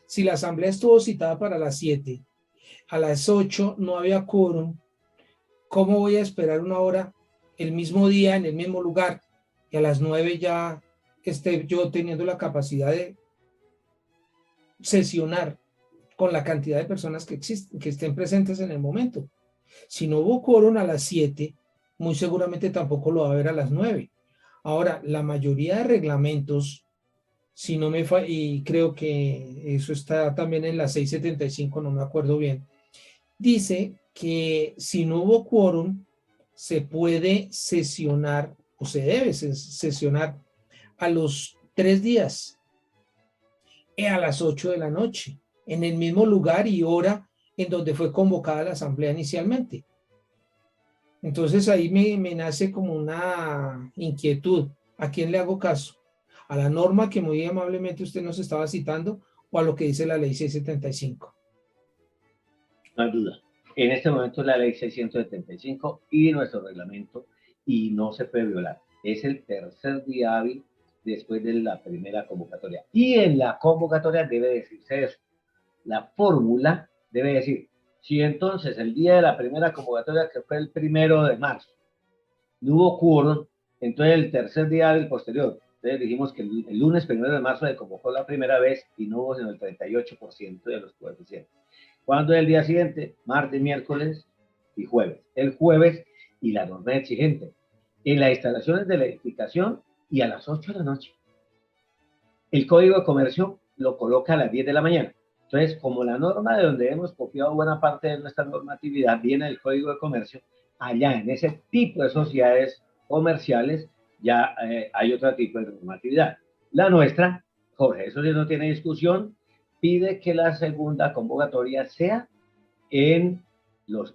si la asamblea estuvo citada para las 7, a las 8 no había quórum, ¿cómo voy a esperar 1 hora el mismo día en el mismo lugar y a las 9 ya esté yo teniendo la capacidad de sesionar con la cantidad de personas que existen, que estén presentes en el momento? Si no hubo quórum a las 7, muy seguramente tampoco lo va a haber a las 9. Ahora, la mayoría de reglamentos, si no me falla, y creo que eso está también en la 675, no me acuerdo bien, dice que si no hubo quórum, se puede sesionar o se debe sesionar a los 3 días, a las 8 de la noche, en el mismo lugar y hora en donde fue convocada la asamblea inicialmente. Entonces ahí me nace como una inquietud. ¿A quién le hago caso? ¿A la norma que muy amablemente usted nos estaba citando o a lo que dice la ley 675? No hay duda. En este momento es la ley 675 y nuestro reglamento, y no se puede violar. Es el tercer día hábil después de la primera convocatoria. Y en la convocatoria debe decirse eso. La fórmula debe decir, si entonces el día de la primera convocatoria, que fue el 1 de marzo, no hubo quórum, entonces el tercer día hábil posterior, entonces dijimos que el lunes 1 de marzo se convocó la primera vez y no hubo sino el 38% de los coeficientes. ¿Cuándo es el día siguiente? Martes, miércoles y jueves. El jueves, y la norma exigente, en las instalaciones de la edificación y a las 8 de la noche. El Código de Comercio lo coloca a las 10 de la mañana. Entonces, como la norma de donde hemos copiado buena parte de nuestra normatividad viene del Código de Comercio, allá en ese tipo de sociedades comerciales ya hay otro tipo de normatividad. La nuestra, Jorge, eso sí no tiene discusión, pide que la segunda convocatoria sea en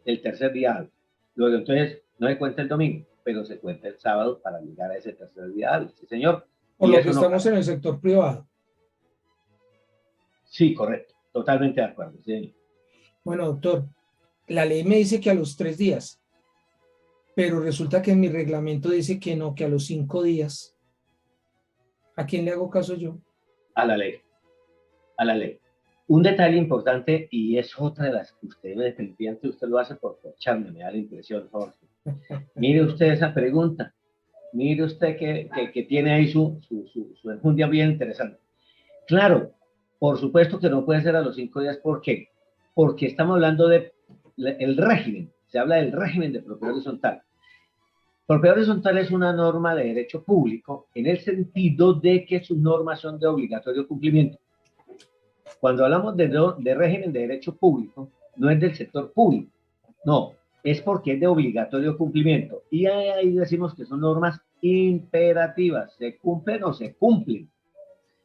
el tercer día. Luego, entonces, no se cuenta el domingo, pero se cuenta el sábado para llegar a ese tercer día. Sí, señor. Por lo que estamos en el sector privado. Sí, correcto. Totalmente de acuerdo. Sí. Bueno, doctor, la ley me dice que a los 3 días, pero resulta que en mi reglamento dice que no, que a los 5 días. ¿A quién le hago caso yo? A la ley. A la ley. Un detalle importante, y es otra de las que usted definitivamente usted lo hace por echarme, me da la impresión, Jorge. Mire usted esa pregunta. Mire usted que tiene ahí su enjundia bien interesante. Claro, por supuesto que no puede ser a los 5 días. ¿Por qué? Porque estamos hablando del régimen. Se habla del régimen de propiedad horizontal. Propiedad horizontal es una norma de derecho público en el sentido de que sus normas son de obligatorio cumplimiento. Cuando hablamos de régimen de derecho público, no es del sector público, no, es porque es de obligatorio cumplimiento. Y ahí decimos que son normas imperativas, se cumplen o se cumplen.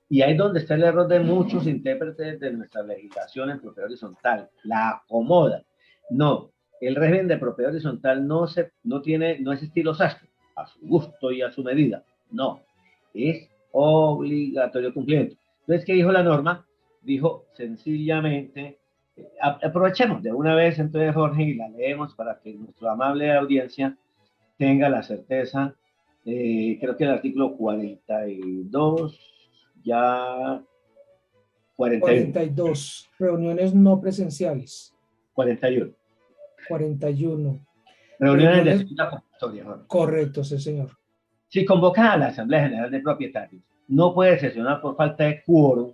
Y ahí es donde está el error de muchos intérpretes de nuestra legislación en propiedad horizontal, la acomoda. No, el régimen de propiedad horizontal no es estilo sastre, a su gusto y a su medida. No, es obligatorio cumplimiento. Entonces, ¿qué dijo la norma? Dijo sencillamente Aprovechemos de una vez entonces, Jorge, y la leemos para que nuestra amable audiencia tenga la certeza. Creo que el artículo 42, ya 41. 42, reuniones no presenciales. 41. 41, Reuniones de reuniones, segunda convocatoria, Jorge. correcto, sí, señor. Si convocada a la Asamblea General de Propietarios no puede sesionar por falta de quórum,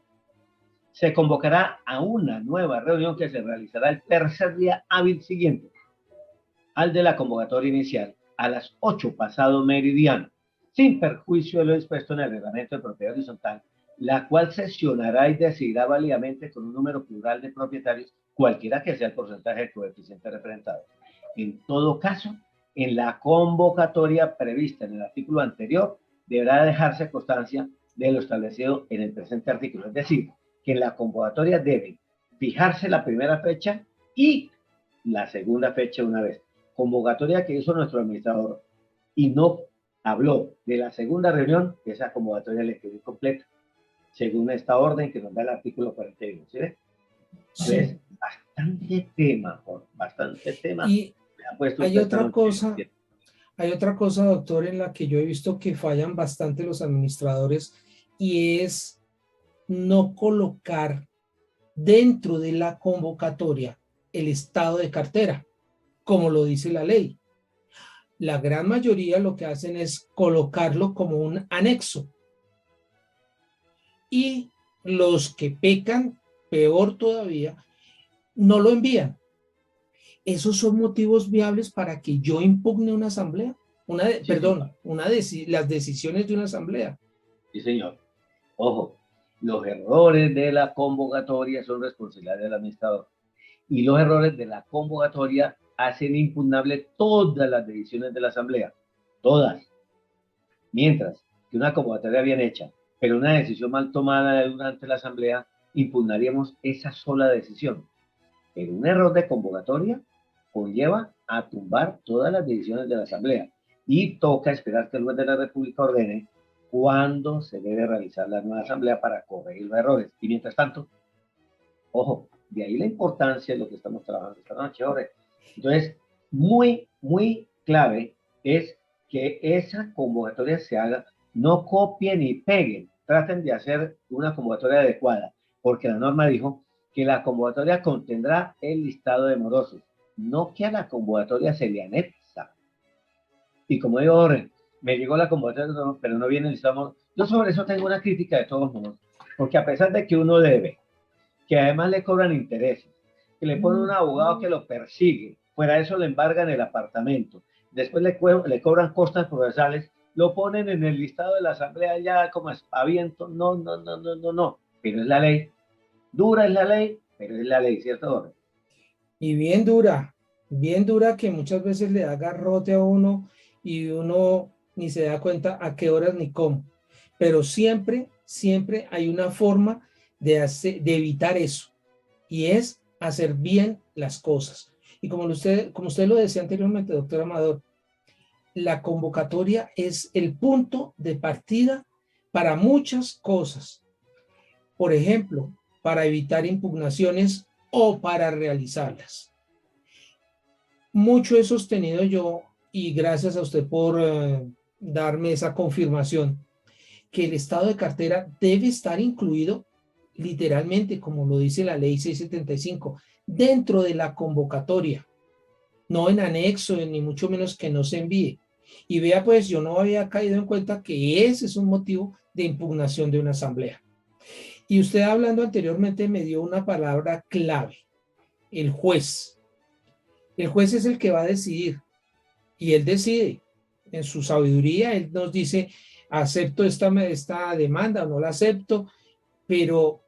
se convocará a una nueva reunión que se realizará el tercer día hábil siguiente al de la convocatoria inicial a las 8 pasado meridiano, sin perjuicio de lo dispuesto en el reglamento de propiedad horizontal, la cual sesionará y decidirá válidamente con un número plural de propietarios, cualquiera que sea el porcentaje de coeficiente representado. En todo caso, en la convocatoria prevista en el artículo anterior, deberá dejarse constancia de lo establecido en el presente artículo. Es decir, que en la convocatoria debe fijarse la primera fecha y la segunda fecha una vez. Convocatoria que hizo nuestro administrador y no habló de la segunda reunión, esa convocatoria le quedó incompleta, según esta orden que nos da el artículo 41. ¿Sí ve? Entonces, Sí. bastante tema, bastante tema. Y hay otra cosa, doctor, en la que yo he visto que fallan bastante los administradores, y es no colocar dentro de la convocatoria el estado de cartera, como lo dice la ley. La gran mayoría lo que hacen es colocarlo como un anexo. Y los que pecan, peor todavía, no lo envían. ¿Esos son motivos viables para que yo impugne una asamblea? Las decisiones de una asamblea. Sí, señor. Ojo, los errores de la convocatoria son responsabilidad del administrador. Y los errores de la convocatoria hacen impugnable todas las decisiones de la asamblea. Todas. Mientras que una convocatoria bien hecha, pero una decisión mal tomada durante la asamblea, impugnaríamos esa sola decisión. Pero un error de convocatoria conlleva a tumbar todas las decisiones de la asamblea y toca esperar que el juez de la República ordene cuándo se debe realizar la nueva asamblea para corregir los errores. Y mientras tanto, ojo, de ahí la importancia de lo que estamos trabajando esta noche, Jorge. Entonces, muy, muy clave es que esa convocatoria se haga, no copien y peguen, traten de hacer una convocatoria adecuada, porque la norma dijo que la convocatoria contendrá el listado de morosos, no que a la convocatoria se le anexa. Y como digo, Jorge, me llegó la convocatoria, pero no viene el listado de morosos. Yo sobre eso tengo una crítica de todos modos, porque a pesar de que uno debe, que además le cobran intereses, que le ponen un abogado que lo persigue, fuera de eso le embargan el apartamento, después le cobran costas procesales, lo ponen en el listado de la asamblea ya como espaviento, no, pero es la ley, dura es la ley, pero es la ley, ¿cierto, Jorge? Y bien dura, que muchas veces le da garrote a uno y uno ni se da cuenta a qué horas ni cómo. Pero siempre, siempre hay una forma de evitar eso, y es hacer bien las cosas. Y como usted lo decía anteriormente, doctor Amador, la convocatoria es el punto de partida para muchas cosas. Por ejemplo, para evitar impugnaciones o para realizarlas. Mucho he sostenido yo, y gracias a usted por darme esa confirmación, que el estado de cartera debe estar incluido literalmente, como lo dice la ley 675, dentro de la convocatoria, no en anexo, ni mucho menos que no se envíe. Y vea, pues yo no había caído en cuenta que ese es un motivo de impugnación de una asamblea. Y usted, hablando anteriormente, me dio una palabra clave: el juez. El juez es el que va a decidir, y él decide en su sabiduría. Él nos dice: acepto esta demanda o no la acepto, pero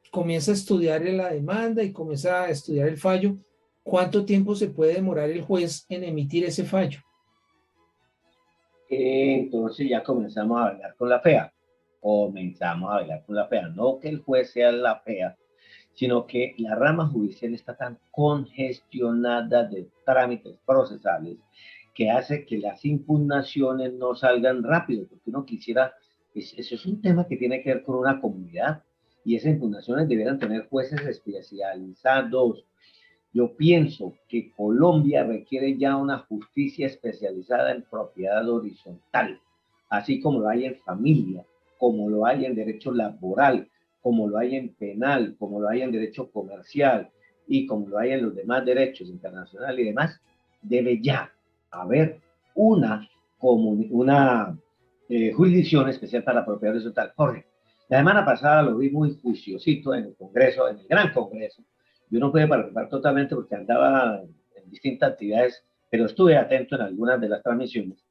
comienza a estudiar la demanda y comienza a estudiar el fallo. ¿Cuánto tiempo se puede demorar el juez en emitir ese fallo? Entonces ya comenzamos a hablar con la FEA. No que el juez sea la FEA, sino que la rama judicial está tan congestionada de trámites procesales que hace que las impugnaciones no salgan rápido, porque uno quisiera, eso es un tema que tiene que ver con una comunidad, y esas impugnaciones debieran tener jueces especializados. Yo pienso que Colombia requiere ya una justicia especializada en propiedad horizontal, así como lo hay en familia, como lo hay en derecho laboral, como lo hay en penal, como lo hay en derecho comercial y como lo hay en los demás derechos internacionales y demás. Debe ya haber una jurisdicción especial para la propiedad horizontal. Jorge, la semana pasada lo vi muy juiciosito en el Congreso, en el Gran Congreso. Yo no pude participar totalmente porque andaba en distintas actividades, pero estuve atento en algunas de las transmisiones.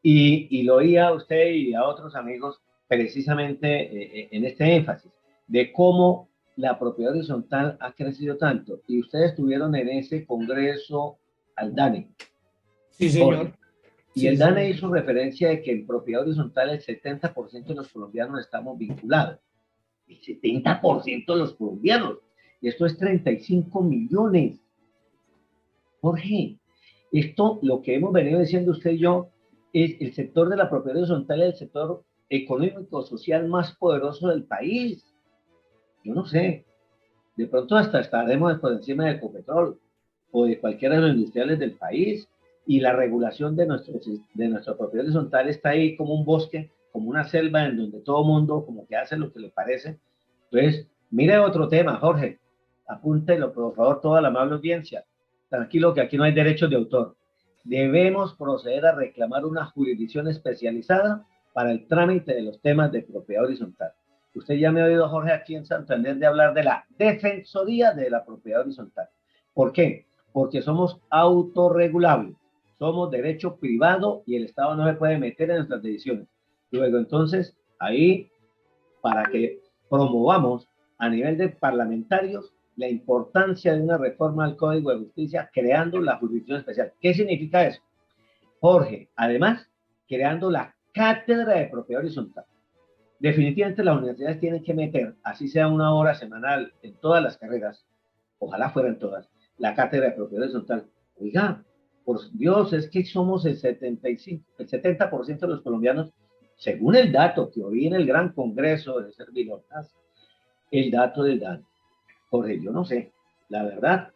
Y lo oía a usted y a otros amigos precisamente en este énfasis de cómo la propiedad horizontal ha crecido tanto. Y ustedes estuvieron en ese Congreso al DANE. Sí, señor. Y Sí, el señor. DANE hizo referencia de que en propiedad horizontal el 70% de los colombianos estamos vinculados. El 70% de los colombianos. Y esto es 35 millones. Jorge, esto, lo que hemos venido diciendo usted y yo, es el sector de la propiedad horizontal, el sector económico social más poderoso del país. Yo no sé, de pronto hasta estaremos por encima del Ecopetrol o de cualquiera de los industriales del país, y la regulación de nuestra propiedad horizontal está ahí como un bosque, como una selva en donde todo mundo como que hace lo que le parece. Entonces, mire otro tema, Jorge, apúntelo por favor toda la amable audiencia. Tranquilo que aquí no hay derechos de autor. Debemos proceder a reclamar una jurisdicción especializada para el trámite de los temas de propiedad horizontal. Usted ya me ha oído, Jorge, aquí en Santander de hablar de la Defensoría de la Propiedad Horizontal. ¿Por qué? Porque somos autorregulables, somos derecho privado y el Estado no se puede meter en nuestras decisiones. Luego, entonces, ahí, para que promovamos a nivel de parlamentarios la importancia de una reforma al Código de Justicia creando la jurisdicción especial. ¿Qué significa eso? Jorge, además, creando la cátedra de propiedad horizontal. Definitivamente las universidades tienen que meter, así sea una hora semanal en todas las carreras, ojalá fueran todas, la cátedra de propiedad horizontal. Oiga, por Dios, es que somos el 70% de los colombianos, según el dato que oí en el Gran Congreso de Servilotas, el dato del dato. Jorge, yo no sé, la verdad,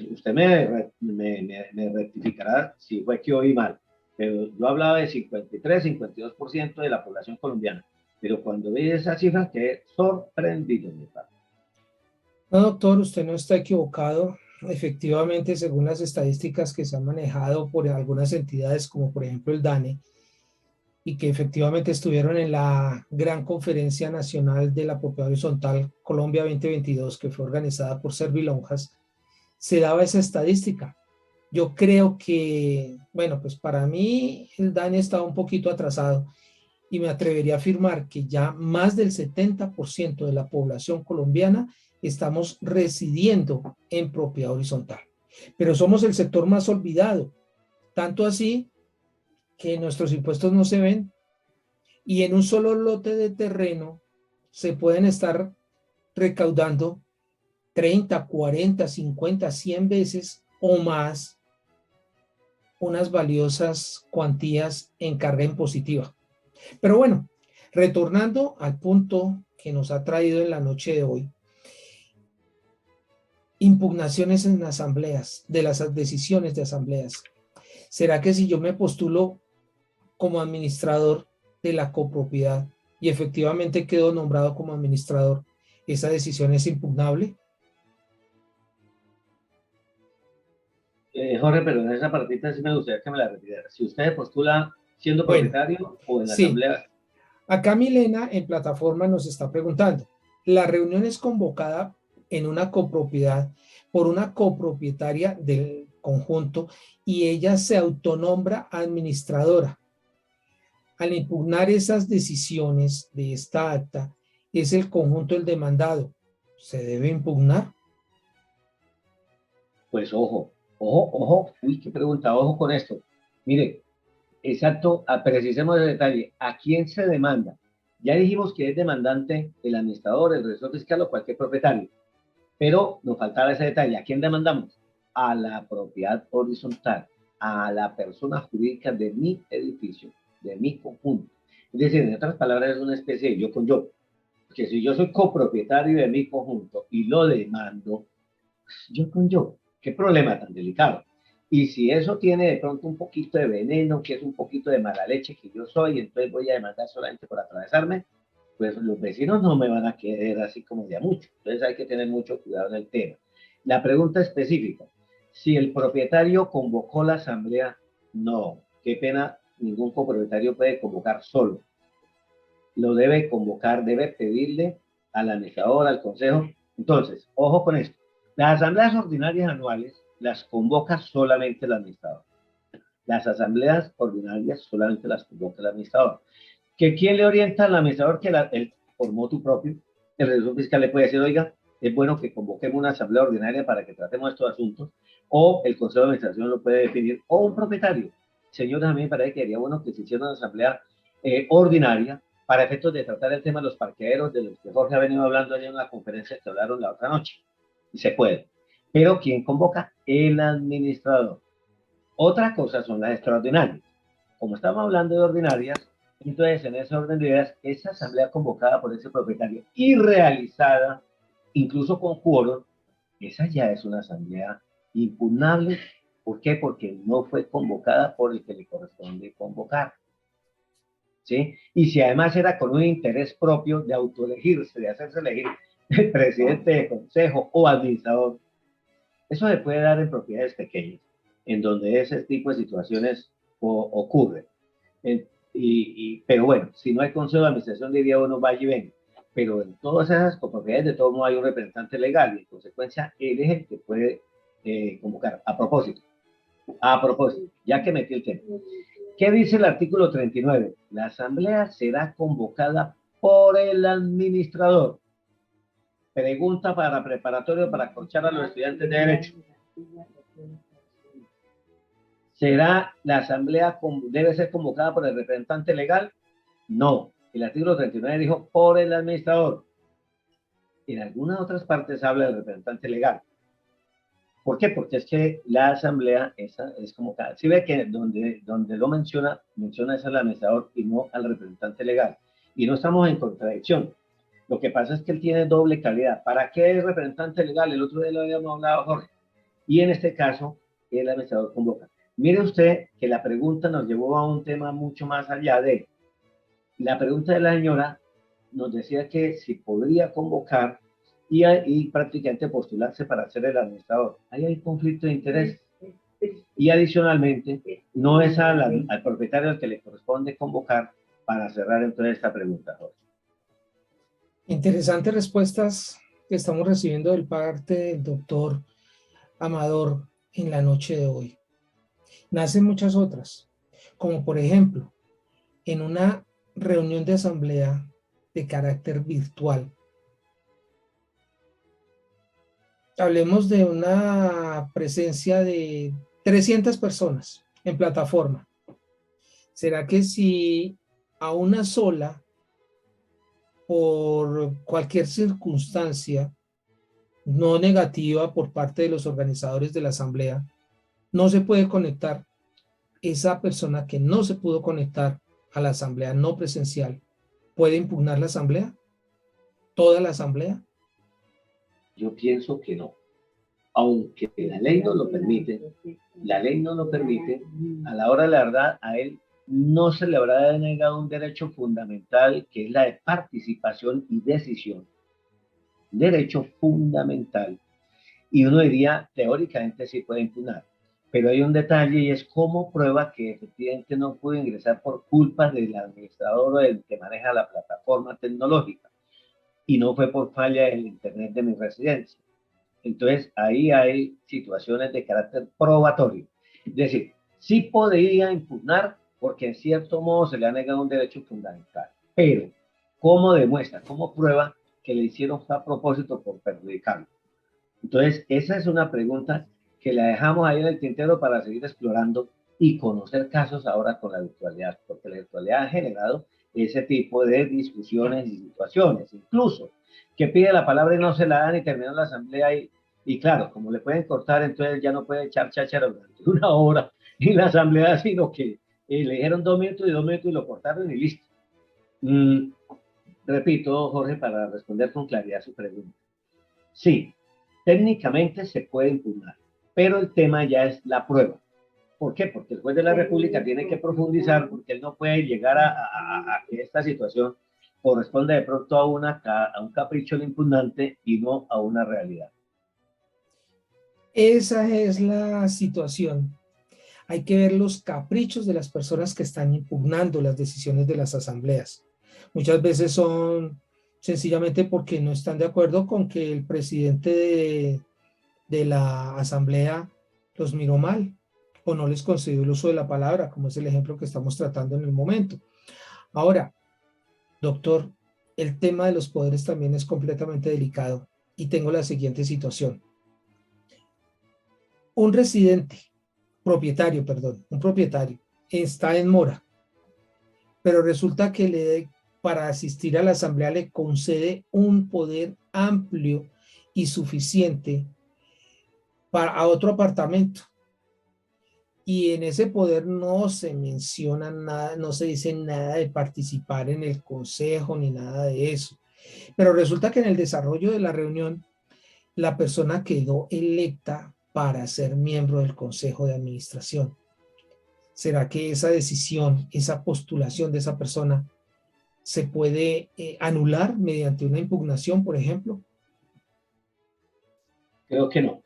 usted me rectificará si fue que oí mal, pero yo hablaba de 53, 52% de la población colombiana, pero cuando vi esa cifra quedé sorprendido, mi padre. No, doctor, usted no está equivocado. Efectivamente, según las estadísticas que se han manejado por algunas entidades, como por ejemplo el DANE, y que efectivamente estuvieron en la Gran Conferencia Nacional de la Propiedad Horizontal Colombia 2022, que fue organizada por Servilonjas, se daba esa estadística. Yo creo que, bueno, pues para mí el DANE estaba un poquito atrasado y me atrevería a afirmar que ya más del 70% de la población colombiana estamos residiendo en propiedad horizontal. Pero somos el sector más olvidado, tanto así que nuestros impuestos no se ven y en un solo lote de terreno se pueden estar recaudando 30, 40, 50, 100 veces o más unas valiosas cuantías en carga impositiva. Pero bueno, retornando al punto que nos ha traído en la noche de hoy, impugnaciones en asambleas, de las decisiones de asambleas. ¿Será que si yo me postulo como administrador de la copropiedad y efectivamente quedo nombrado como administrador, esa decisión es impugnable? Jorge, pero en esa partita sí me gustaría que me la retirara. Si usted postula siendo Bueno, propietario o en la sí. asamblea. Acá Milena en plataforma nos está preguntando, la reunión es convocada en una copropiedad por una copropietaria del conjunto y ella se autonombra administradora. Al impugnar esas decisiones de esta acta, es el conjunto el demandado. ¿Se debe impugnar? Pues ojo, uy, qué pregunta, ojo con esto. Mire, exacto, precisemos el detalle. ¿A quién se demanda? Ya dijimos que es demandante el administrador, el registro fiscal o cualquier propietario, pero nos faltaba ese detalle. ¿A quién demandamos? A la propiedad horizontal, a la persona jurídica de mi edificio, de mi conjunto. Es decir, en otras palabras, es una especie de yo con yo. Porque si yo soy copropietario de mi conjunto y lo demando, yo con yo, qué problema tan delicado. Y si eso tiene de pronto un poquito de veneno, que es un poquito de mala leche que yo soy, entonces voy a demandar solamente por atravesarme, pues los vecinos no me van a querer así como de a mucho. Entonces hay que tener mucho cuidado en el tema. La pregunta específica, si el propietario convocó la asamblea, no, qué pena, ningún copropietario puede convocar solo. Lo debe convocar, debe pedirle al administrador, al consejo. Entonces, ojo con esto. Las asambleas ordinarias anuales las convoca solamente el administrador. Las asambleas ordinarias solamente las convoca el administrador. ¿Que quién le orienta al administrador? Que él, por motu propio, el revisor fiscal le puede decir, oiga, es bueno que convoquemos una asamblea ordinaria para que tratemos estos asuntos, o el consejo de administración lo puede definir, o un propietario. Señores, a mí me parece que sería bueno que se hiciera una asamblea ordinaria para efectos de tratar el tema de los parqueaderos, de los que Jorge ha venido hablando en una conferencia que hablaron la otra noche. Y se puede. Pero ¿quién convoca? El administrador. Otra cosa son las extraordinarias. Como estamos hablando de ordinarias, entonces en ese orden de ideas, esa asamblea convocada por ese propietario y realizada, incluso con quórum, esa ya es una asamblea impugnable. ¿Por qué? Porque no fue convocada por el que le corresponde convocar. ¿Sí? Y si además era con un interés propio de autoelegirse, de hacerse elegir el presidente de consejo o administrador, eso se puede dar en propiedades pequeñas, en donde ese tipo de situaciones ocurren. Pero bueno, si no hay consejo de administración, diría uno, vaya y venga. Pero en todas esas propiedades, de todo modo, hay un representante legal y en consecuencia, él es el que puede convocar. A propósito, ya que metí el tema. ¿Qué dice el artículo 39? La asamblea será convocada por el administrador. Pregunta para preparatorio para acolchar a los estudiantes de Derecho. ¿Será la asamblea, debe ser convocada por el representante legal? No. El artículo 39 dijo por el administrador. En algunas otras partes habla del representante legal. ¿Por qué? Porque es que la asamblea esa es como cada. Si ve que donde lo menciona es al administrador y no al representante legal. Y no estamos en contradicción. Lo que pasa es que él tiene doble calidad. ¿Para qué es representante legal? El otro día lo habíamos hablado, Jorge. Y en este caso, el administrador convoca. Mire usted que la pregunta nos llevó a un tema mucho más allá de. La pregunta de la señora nos decía que si podría convocar y prácticamente postularse para ser el administrador. Ahí hay conflicto de interés. Y adicionalmente, no es al propietario al que le corresponde convocar para cerrar entonces esta pregunta, Jorge. Interesantes respuestas que estamos recibiendo del parte del doctor Amador en la noche de hoy. Nacen muchas otras, como por ejemplo, en una reunión de asamblea de carácter virtual. Hablemos de una presencia de 300 personas en plataforma. ¿Será que si a una sola, por cualquier circunstancia no negativa por parte de los organizadores de la asamblea, no se puede conectar, esa persona que no se pudo conectar a la asamblea no presencial, puede impugnar la asamblea? ¿Toda la asamblea? Yo pienso que no. Aunque la ley no lo permite, a la hora de la verdad, a él no se le habrá denegado un derecho fundamental que es la de participación y decisión. Derecho fundamental. Y uno diría, teóricamente sí puede impugnar. Pero hay un detalle y es cómo prueba que efectivamente no pudo ingresar por culpa del administrador o del que maneja la plataforma tecnológica. Y no fue por falla del internet de mi residencia. Entonces, ahí hay situaciones de carácter probatorio. Es decir, sí podría impugnar porque en cierto modo se le ha negado un derecho fundamental. Pero, ¿cómo demuestra, cómo prueba que le hicieron a propósito por perjudicarlo? Entonces, esa es una pregunta que la dejamos ahí en el tintero para seguir explorando y conocer casos ahora con la virtualidad, porque la virtualidad ha generado ese tipo de discusiones y situaciones, incluso que pide la palabra y no se la dan y terminó la asamblea y claro, como le pueden cortar, entonces ya no puede echar cháchara durante una hora en la asamblea, sino que le dijeron 2 minutos y 2 minutos y lo cortaron y listo. repito, Jorge, para responder con claridad su pregunta. Sí, técnicamente se puede impugnar, pero el tema ya es la prueba. ¿Por qué? Porque el juez de la República tiene que profundizar, porque él no puede llegar a que esta situación corresponda de pronto a un capricho del impugnante y no a una realidad. Esa es la situación. Hay que ver los caprichos de las personas que están impugnando las decisiones de las asambleas. Muchas veces son sencillamente porque no están de acuerdo con que el presidente de la asamblea los miró mal o no les concedió el uso de la palabra, como es el ejemplo que estamos tratando en el momento. Ahora, doctor, el tema de los poderes también es completamente delicado y tengo la siguiente situación. Un propietario está en mora, pero resulta que para asistir a la asamblea le concede un poder amplio y suficiente a otro apartamento. Y en ese poder no se menciona nada, no se dice nada de participar en el consejo ni nada de eso. Pero resulta que en el desarrollo de la reunión, la persona quedó electa para ser miembro del consejo de administración. ¿Será que esa decisión, esa postulación de esa persona se puede anular mediante una impugnación, por ejemplo? Creo que no.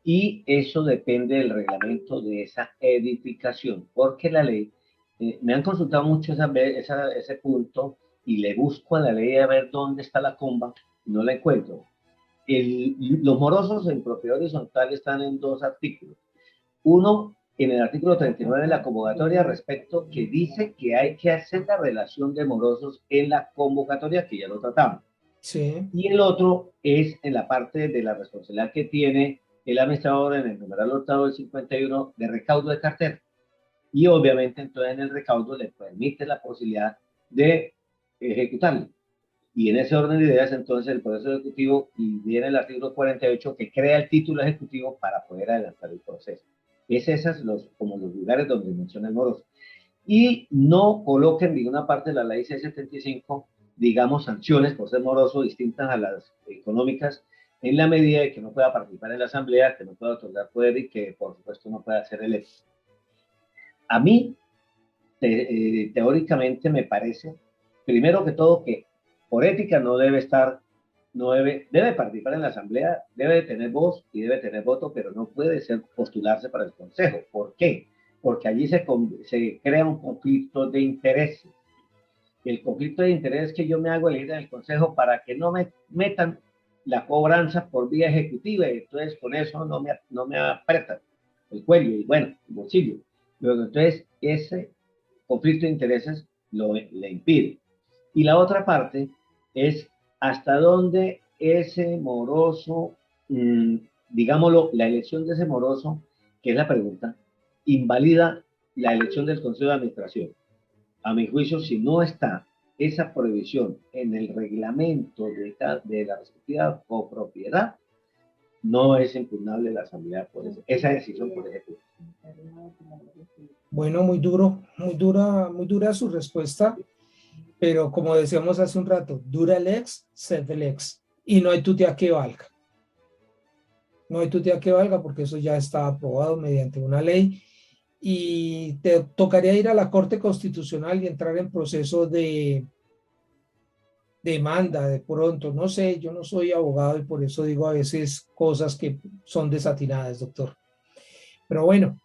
Y eso depende del reglamento de esa edificación, porque la ley, me han consultado mucho ese punto y le busco a la ley a ver dónde está la comba y no la encuentro. Los morosos en propiedad horizontal están en dos artículos. Uno, en el artículo 39 de la convocatoria, respecto que dice que hay que hacer la relación de morosos en la convocatoria, que ya lo tratamos. Sí. Y el otro es en la parte de la responsabilidad que tiene el administrador en el numeral octavo del 51 de recaudo de cartera. Y obviamente entonces en el recaudo le permite la posibilidad de ejecutarlo. Y en ese orden de ideas entonces el proceso ejecutivo y viene el artículo 48 que crea el título ejecutivo para poder adelantar el proceso. Es esos como los lugares donde menciona el moroso. Y no coloquen en ninguna parte de la ley 675, digamos, sanciones por ser moroso distintas a las económicas, en la medida de que no pueda participar en la asamblea, que no pueda otorgar poder y que, por supuesto, no pueda ser electo. A mí, teóricamente, me parece, primero que todo, que por ética no debe estar, debe participar en la asamblea, debe tener voz y debe tener voto, pero no puede postularse para el consejo. ¿Por qué? Porque allí se crea un conflicto de intereses. El conflicto de interés que yo me hago elegir en el consejo para que no me metan la cobranza por vía ejecutiva y entonces con eso no me apretan el cuello y bueno, el bolsillo. Luego entonces ese conflicto de intereses le impide. Y la otra parte es hasta dónde ese moroso, digámoslo, la elección de ese moroso, que es la pregunta, invalida la elección del Consejo de Administración. A mi juicio, si no está esa prohibición en el reglamento de la respectiva copropiedad, no es impugnable la asamblea por esa decisión, por ejemplo. Bueno, muy dura su respuesta, pero como decíamos hace un rato, dura lex, sed lex, y no hay tutea que valga. No hay tutea que valga porque eso ya está aprobado mediante una ley y te tocaría ir a la Corte Constitucional y entrar en proceso de demanda de pronto. No sé, yo no soy abogado y por eso digo a veces cosas que son desatinadas, doctor. Pero bueno,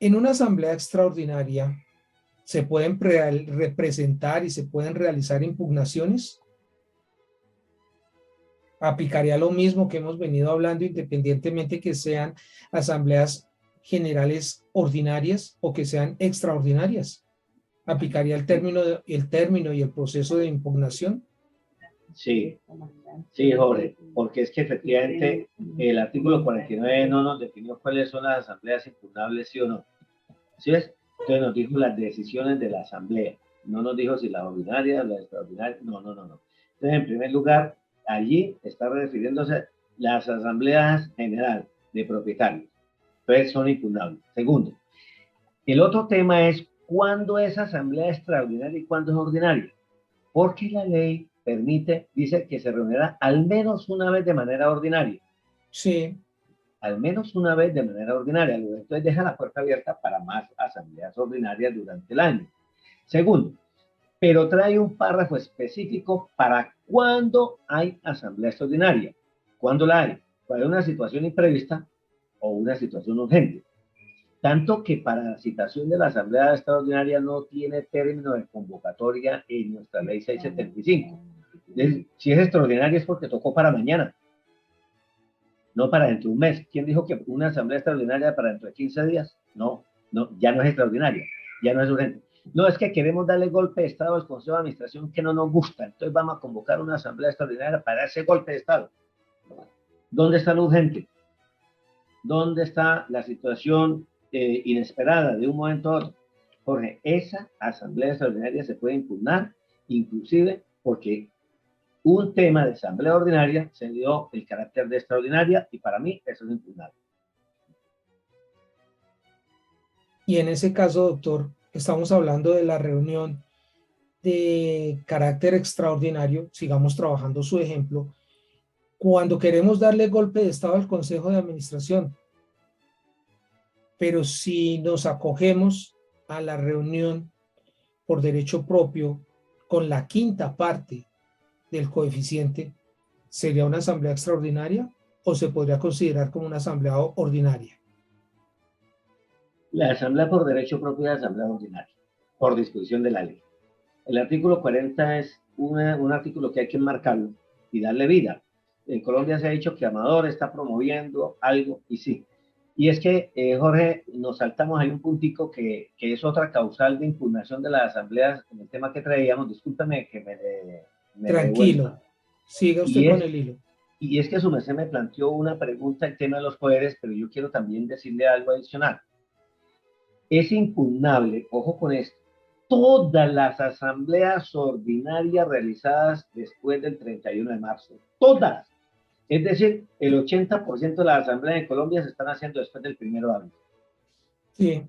en una asamblea extraordinaria se pueden representar y se pueden realizar impugnaciones. Aplicaría lo mismo que hemos venido hablando, independientemente que sean asambleas generales ordinarias o que sean extraordinarias. ¿Aplicaría el término y el proceso de impugnación? Sí, sí, Jorge, porque es que efectivamente el artículo 49 no nos definió cuáles son las asambleas impugnables, sí o no. ¿Sí ves? Entonces nos dijo las decisiones de la asamblea. No nos dijo si las ordinarias, las extraordinarias. No. Entonces, en primer lugar, allí está refiriéndose las asambleas generales de propietarios. Entonces son impugnables. Segundo, el otro tema es cuándo es asamblea extraordinaria y cuándo es ordinaria. porque la ley permite, dice que se reunirá al menos una vez de manera ordinaria. Sí. Al menos una vez de manera ordinaria. Entonces deja la puerta abierta para más asambleas ordinarias durante el año. Segundo, pero trae un párrafo específico para cuándo hay asamblea extraordinaria. ¿Cuándo la hay? Para una situación imprevista o una situación urgente. Tanto que para la citación de la asamblea extraordinaria no tiene término de convocatoria en nuestra ley 675. Si es extraordinaria es porque tocó para mañana, no para dentro de un mes. ¿Quién dijo que una asamblea extraordinaria para dentro de 15 días? No, no, ya no es extraordinaria, ya no es urgente. No, es que queremos darle golpe de Estado al Consejo de Administración que no nos gusta, entonces vamos a convocar una asamblea extraordinaria para ese golpe de Estado. ¿Dónde está lo urgente? ¿Dónde está la situación inesperada de un momento a otro? Jorge, esa asamblea extraordinaria se puede impugnar, inclusive porque un tema de asamblea ordinaria se dio el carácter de extraordinaria y para mí eso es impugnable. Y en ese caso, doctor, estamos hablando de la reunión de carácter extraordinario, sigamos trabajando su ejemplo, cuando queremos darle golpe de Estado al Consejo de Administración. Pero si nos acogemos a la reunión por derecho propio con la quinta parte del coeficiente, ¿sería una asamblea extraordinaria o se podría considerar como una asamblea ordinaria? La asamblea por derecho propio es asamblea ordinaria, por disposición de la ley. El artículo 40 es un artículo que hay que enmarcarlo y darle vida. En Colombia se ha dicho que Amador está promoviendo algo y sí. Y es que, Jorge, nos saltamos ahí un puntico que es otra causal de impugnación de las asambleas en el tema que traíamos. Discúlpame que me Tranquilo, devuelva. siga usted Y con es, el hilo. y es que su merced me planteó una pregunta, el tema de los poderes, pero yo quiero también decirle algo adicional. Es impugnable, ojo con esto, todas las asambleas ordinarias realizadas después del 31 de marzo. Todas. Es decir, el 80% de las asambleas en Colombia se están haciendo después del 1 de abril. Sí.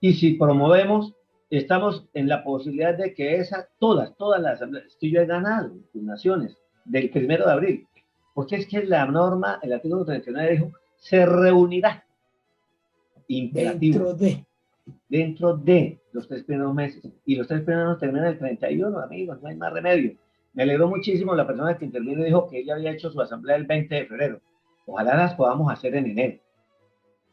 Y si promovemos, estamos en la posibilidad de que todas las asambleas, que yo he ganado impugnaciones del 1 de abril, porque es que la norma, el artículo 39 dijo, se reunirá imperativo dentro de los 3 primeros meses. Y los 3 primeros terminan el 31, amigos, no hay más remedio. Me alegró muchísimo la persona que intervino y dijo que ella había hecho su asamblea el 20 de febrero. Ojalá las podamos hacer en enero.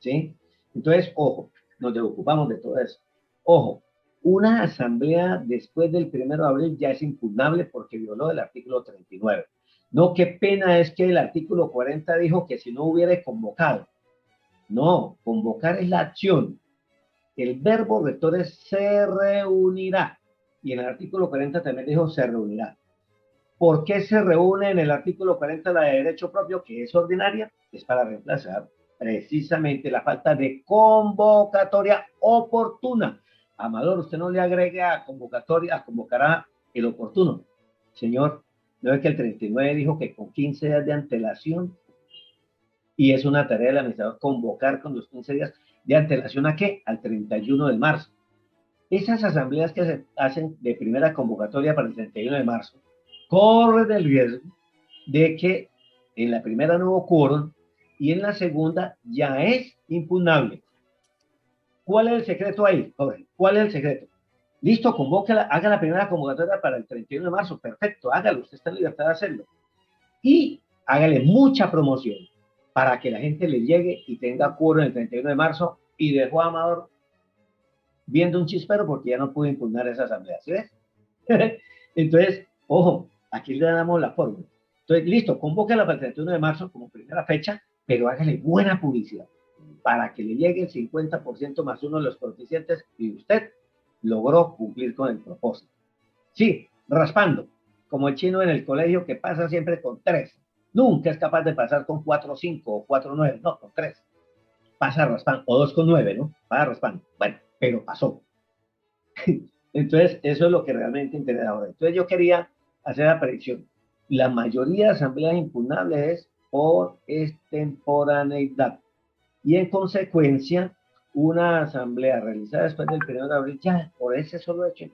¿Sí? Entonces, ojo, nos ocupamos de todo eso. Ojo, una asamblea después del 1 de abril ya es impugnable porque violó el artículo 39. No, qué pena es que el artículo 40 dijo que si no hubiera convocado. No, convocar es la acción. El verbo rector es se reunirá. Y en el artículo 40 también dijo se reunirá. ¿Por qué se reúne en el artículo 40 la de derecho propio, que es ordinaria? Es para reemplazar precisamente la falta de convocatoria oportuna. Amador, usted no le agregue a convocatoria, convocará el oportuno. Señor, ¿no es que el 39 dijo que con 15 días de antelación? Y es una tarea del administrador convocar con los 15 días de antelación ¿a qué? Al 31 de marzo. Esas asambleas que se hacen de primera convocatoria para el 31 de marzo corren el riesgo de que en la primera no hubo quórum y en la segunda ya es impugnable. ¿Cuál es el secreto ahí? ¿Cuál es el secreto? Listo, convóquela, haga la primera convocatoria para el 31 de marzo, perfecto, hágalo, usted está en libertad de hacerlo. Y hágale mucha promoción para que la gente le llegue y tenga quórum el 31 de marzo y dejó a Amador viendo un chispero porque ya no pudo impugnar esa asamblea, ¿sí ves? Entonces, ojo, aquí le damos la fórmula. Entonces, listo, convóquela para el 31 de marzo como primera fecha, pero hágale buena publicidad para que le llegue el 50% más uno de los coeficientes y usted logró cumplir con el propósito. Sí, raspando, como el chino en el colegio que pasa siempre con 3. Nunca es capaz de pasar con 4,5 o 4,9, no, con 3. Pasa raspando, o 2,9, ¿no? Pasa raspando. Bueno, pero pasó. Entonces, eso es lo que realmente interesa ahora. Entonces, yo quería hacer la predicción. La mayoría de asambleas impugnables es por extemporaneidad. Y en consecuencia, una asamblea realizada después del 1 de abril, ya por ese solo hecho,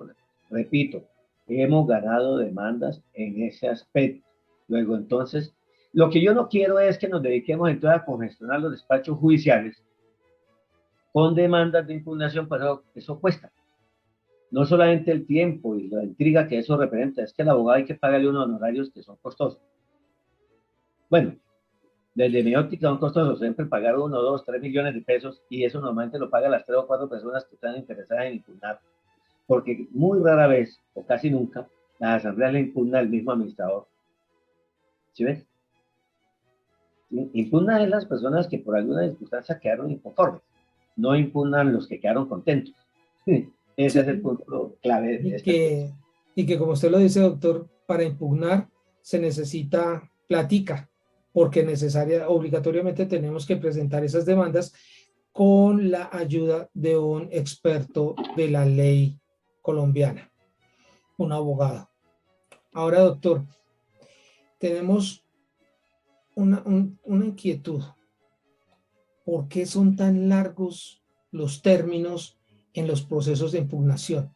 repito, hemos ganado demandas en ese aspecto. Luego, entonces, lo que yo no quiero es que nos dediquemos entonces a congestionar los despachos judiciales con demandas de impugnación, pero eso cuesta. No solamente el tiempo y la intriga que eso representa, es que al abogado hay que pagarle unos honorarios que son costosos. Bueno, desde mi óptica son costosos, siempre pagar 1, 2, 3 millones de pesos, y eso normalmente lo pagan las 3 o 4 personas que están interesadas en impugnar, porque muy rara vez, o casi nunca, las asambleas le impugna el mismo administrador. ¿Sí ves? Impugna es las personas que por alguna circunstancia quedaron inconformes, no impugnan los que quedaron contentos. Ese Sí, es el punto clave de y este proceso. que como usted lo dice, doctor, para impugnar se necesita plática, porque obligatoriamente tenemos que presentar esas demandas con la ayuda de un experto de la ley colombiana, un abogado. Ahora, doctor, tenemos una inquietud. ¿Por qué son tan largos los términos en los procesos de impugnación?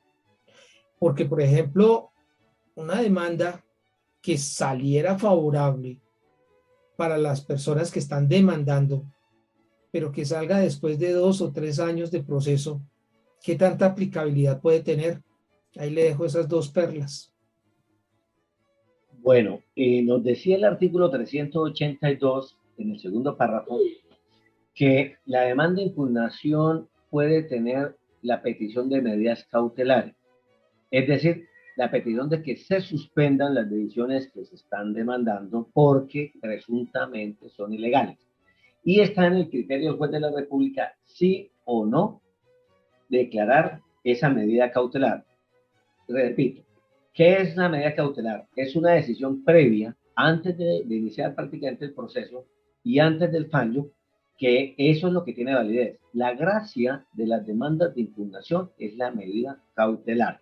Porque, por ejemplo, una demanda que saliera favorable para las personas que están demandando, pero que salga después de 2 o 3 años de proceso, ¿qué tanta aplicabilidad puede tener? Ahí le dejo esas dos perlas. Bueno, nos decía el artículo 382 en el segundo párrafo que la demanda de impugnación puede tener la petición de medidas cautelares, es decir, la petición de que se suspendan las decisiones que se están demandando porque presuntamente son ilegales. Y está en el criterio del juez de la República sí o no declarar esa medida cautelar. Repito, ¿qué es la medida cautelar? Es una decisión previa antes de iniciar prácticamente el proceso y antes del fallo, que eso es lo que tiene validez. La gracia de las demandas de impugnación es la medida cautelar,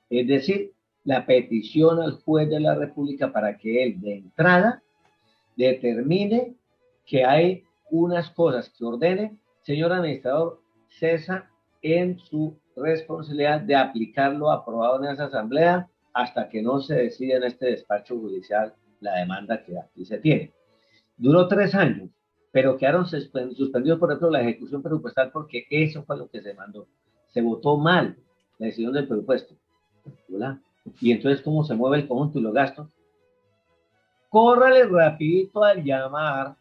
es decir, la petición al juez de la República para que él de entrada determine que hay unas cosas que ordene, señor administrador, cesa en su responsabilidad de aplicar lo aprobado en esa asamblea hasta que no se decida en este despacho judicial la demanda que aquí se tiene. Duró 3 años, pero quedaron suspendidos, por ejemplo, la ejecución presupuestal porque eso fue lo que se mandó. Se votó mal la decisión del presupuesto, ¿verdad? Y entonces, ¿cómo se mueve el conjunto y los gastos? Córrale rapidito al llamar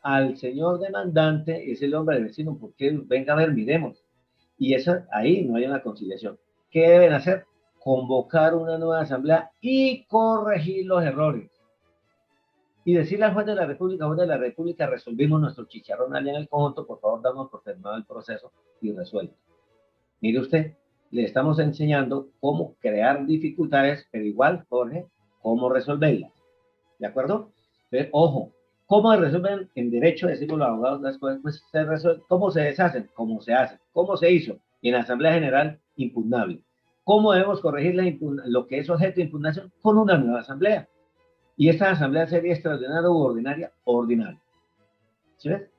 al señor demandante, es el hombre del vecino, porque venga a ver, miremos. Y eso, ahí no hay una conciliación. ¿Qué deben hacer? Convocar una nueva asamblea y corregir los errores. Y decirle al juez de la República, resolvimos nuestro chicharrón allá en el conjunto, por favor, damos por terminado el proceso y resuelto. Mire usted, le estamos enseñando cómo crear dificultades, pero igual, Jorge, cómo resolverlas. ¿De acuerdo? Entonces, ojo, ¿cómo se resuelven en derecho? Decimos los abogados las cosas, pues se resuelven. ¿Cómo se deshacen? ¿Cómo se hacen? ¿Cómo se hizo? Y en la Asamblea General, impugnable. ¿Cómo debemos corregir lo que es objeto de impugnación? Con una nueva asamblea. Y esta asamblea sería extraordinaria u ordinaria, ordinaria. ¿Sí ves?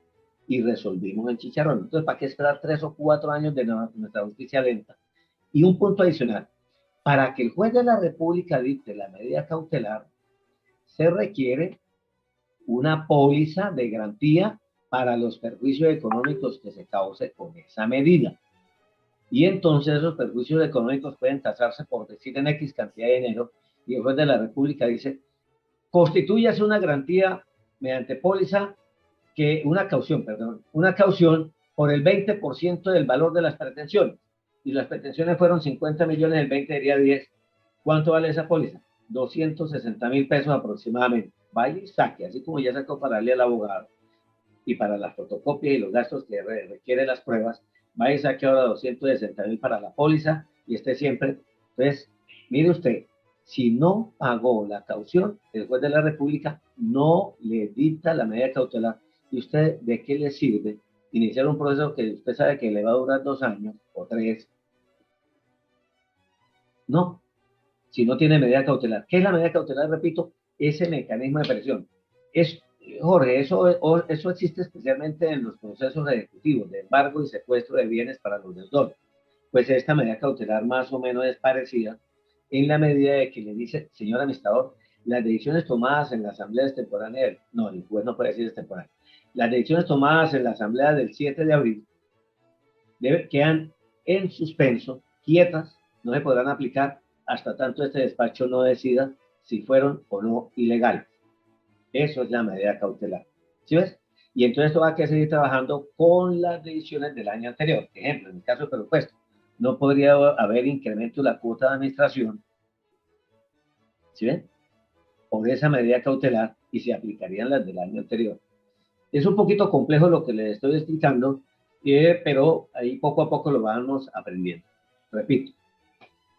Y resolvimos el chicharrón. Entonces, ¿para qué esperar 3 o 4 años de nuestra justicia lenta? Y un punto adicional. Para que el juez de la República dicte la medida cautelar, se requiere una póliza de garantía para los perjuicios económicos que se cause con esa medida. Y entonces esos perjuicios económicos pueden tasarse por decir en X cantidad de dinero, y el juez de la República dice, constitúyase una garantía mediante póliza, una caución por el 20% del valor de las pretensiones. Y las pretensiones fueron 50 millones, el 20 sería 10. ¿Cuánto vale esa póliza? 260.000 pesos aproximadamente. Vaya y saque, así como ya sacó para darle al abogado y para las fotocopias y los gastos que requieren las pruebas, vaya y saque ahora 260.000 para la póliza y esté siempre. Entonces, mire usted, si no pagó la caución, el juez de la República no le dicta la medida cautelar. ¿Y usted de qué le sirve iniciar un proceso que usted sabe que le va a durar 2 años o 3? No, si no tiene medida cautelar. ¿Qué es la medida cautelar? Repito, ese mecanismo de presión. Es, Jorge, eso existe especialmente en los procesos ejecutivos de embargo y secuestro de bienes para los deudores. Pues esta medida cautelar más o menos es parecida, en la medida de que le dice, señor administrador, las decisiones tomadas en la asamblea extemporánea, no, el juez no puede decir extemporánea, las decisiones tomadas en la asamblea del 7 de abril quedan en suspenso, quietas, no se podrán aplicar hasta tanto este despacho no decida si fueron o no ilegales. Eso es la medida cautelar. ¿Sí ves? Y entonces esto va a seguir trabajando con las decisiones del año anterior. Ejemplo, en el caso del presupuesto, no podría haber incremento de la cuota de administración, ¿sí ven? Por esa medida cautelar y se aplicarían las del año anterior. Es un poquito complejo lo que les estoy explicando, pero ahí poco a poco lo vamos aprendiendo. Repito,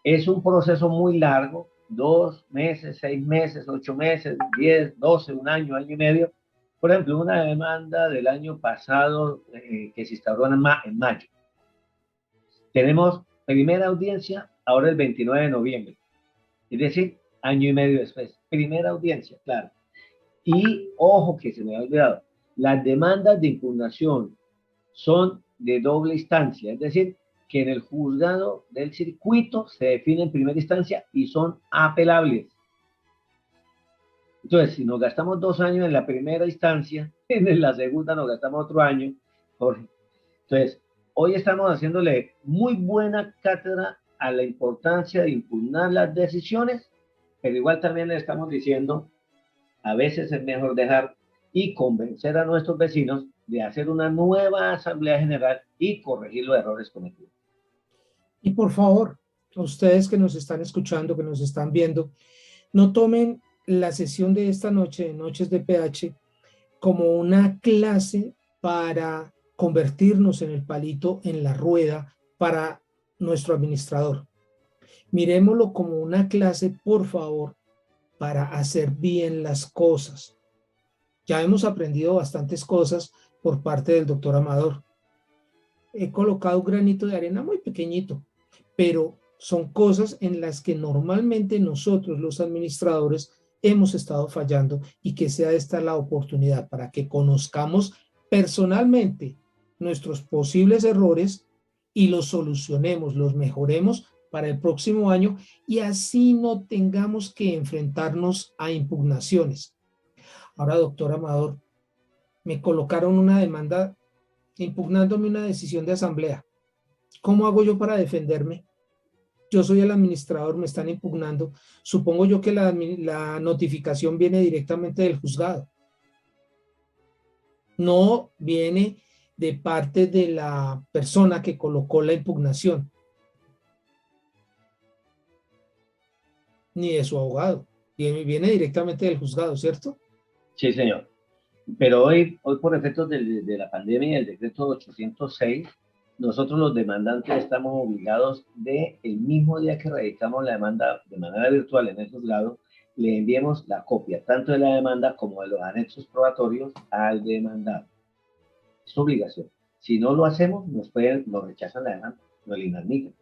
es un proceso muy largo, 2 meses, 6 meses, 8 meses, 10, 12, un año y medio. Por ejemplo, una demanda del año pasado que se instauró en mayo. Tenemos primera audiencia ahora el 29 de noviembre, es decir, año y medio después. Primera audiencia, claro. Y ojo que se me ha olvidado, las demandas de impugnación son de doble instancia, es decir, que en el juzgado del circuito se define en primera instancia y son apelables. Entonces, si nos gastamos 2 años en la primera instancia, en la segunda nos gastamos otro año, Jorge. Entonces, hoy estamos haciéndole muy buena cátedra a la importancia de impugnar las decisiones, pero igual también le estamos diciendo, a veces es mejor dejar y convencer a nuestros vecinos de hacer una nueva asamblea general y corregir los errores cometidos. Y por favor, ustedes que nos están escuchando, que nos están viendo, no tomen la sesión de esta noche, de Noches de PH, como una clase para convertirnos en el palito en la rueda para nuestro administrador. Miremoslo como una clase, por favor, para hacer bien las cosas. Ya hemos aprendido bastantes cosas por parte del doctor Amador. He colocado un granito de arena muy pequeñito, pero son cosas en las que normalmente nosotros, los administradores, hemos estado fallando y que sea esta la oportunidad para que conozcamos personalmente nuestros posibles errores y los solucionemos, los mejoremos para el próximo año y así no tengamos que enfrentarnos a impugnaciones. Ahora, doctor Amador, me colocaron una demanda impugnándome una decisión de asamblea. ¿Cómo hago yo para defenderme? Yo soy el administrador, me están impugnando. Supongo yo que la notificación viene directamente del juzgado. No viene de parte de la persona que colocó la impugnación, ni de su abogado. Viene directamente del juzgado, ¿cierto? Sí, señor. Pero hoy por efectos de la pandemia y el decreto 806, nosotros los demandantes estamos obligados de el mismo día que radicamos la demanda de manera virtual en el juzgado, le enviemos la copia tanto de la demanda como de los anexos probatorios al demandado. Es obligación. Si no lo hacemos, nos rechazan la demanda, nos la inadmiten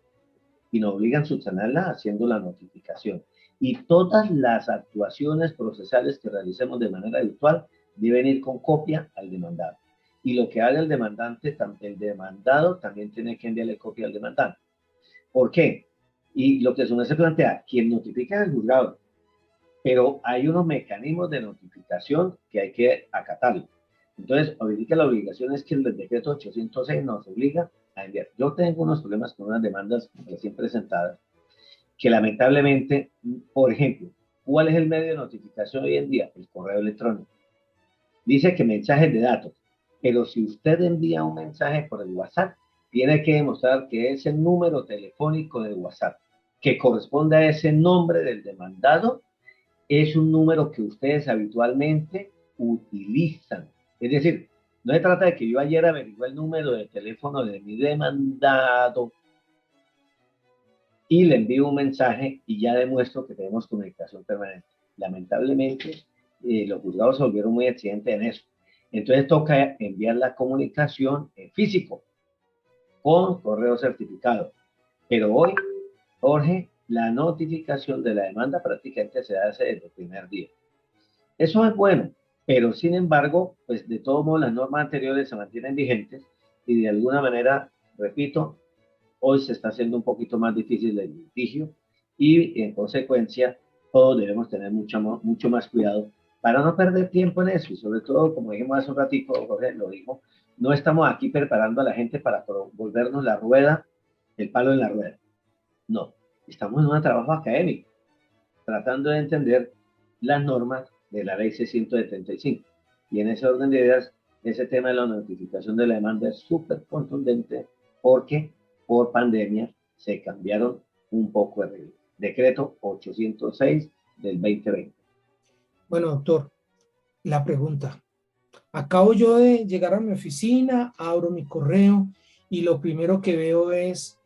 y nos obligan a subsanarla haciendo la notificación. Y todas las actuaciones procesales que realicemos de manera virtual deben ir con copia al demandado. Y lo que haga el demandado también tiene que enviarle copia al demandante. ¿Por qué? Y lo que se plantea, quien notifica es el juzgado, pero hay unos mecanismos de notificación que hay que acatarlo. Entonces, ahorita la obligación es que el decreto 806 nos obliga a enviar. Yo tengo unos problemas con unas demandas recién presentadas que lamentablemente, por ejemplo, ¿cuál es el medio de notificación hoy en día? El correo electrónico. Dice que mensajes de datos, pero si usted envía un mensaje por el WhatsApp, tiene que demostrar que ese número telefónico de WhatsApp que corresponde a ese nombre del demandado es un número que ustedes habitualmente utilizan. Es decir, no se trata de que yo ayer averigué el número de teléfono de mi demandado y le envío un mensaje y ya demuestro que tenemos comunicación permanente. Lamentablemente, los juzgados se volvieron muy exigentes en eso. Entonces toca enviar la comunicación en físico, con correo certificado. Pero hoy, Jorge, la notificación de la demanda prácticamente se hace desde el primer día. Eso es bueno, pero sin embargo, pues de todos modos las normas anteriores se mantienen vigentes y de alguna manera, repito, hoy se está haciendo un poquito más difícil el litigio y en consecuencia todos debemos tener mucho más cuidado para no perder tiempo en eso y sobre todo, como dijimos hace un ratito, Jorge lo dijo, no estamos aquí preparando a la gente para volvernos la rueda, el palo en la rueda. No, estamos en un trabajo académico, tratando de entender las normas de la ley 675. Y en ese orden de ideas, ese tema de la notificación de la demanda es súper contundente porque por pandemia se cambiaron un poco de reglas. Decreto 806 del 2020. Bueno, doctor, la pregunta. Acabo yo de llegar a mi oficina, abro mi correo y lo primero que veo es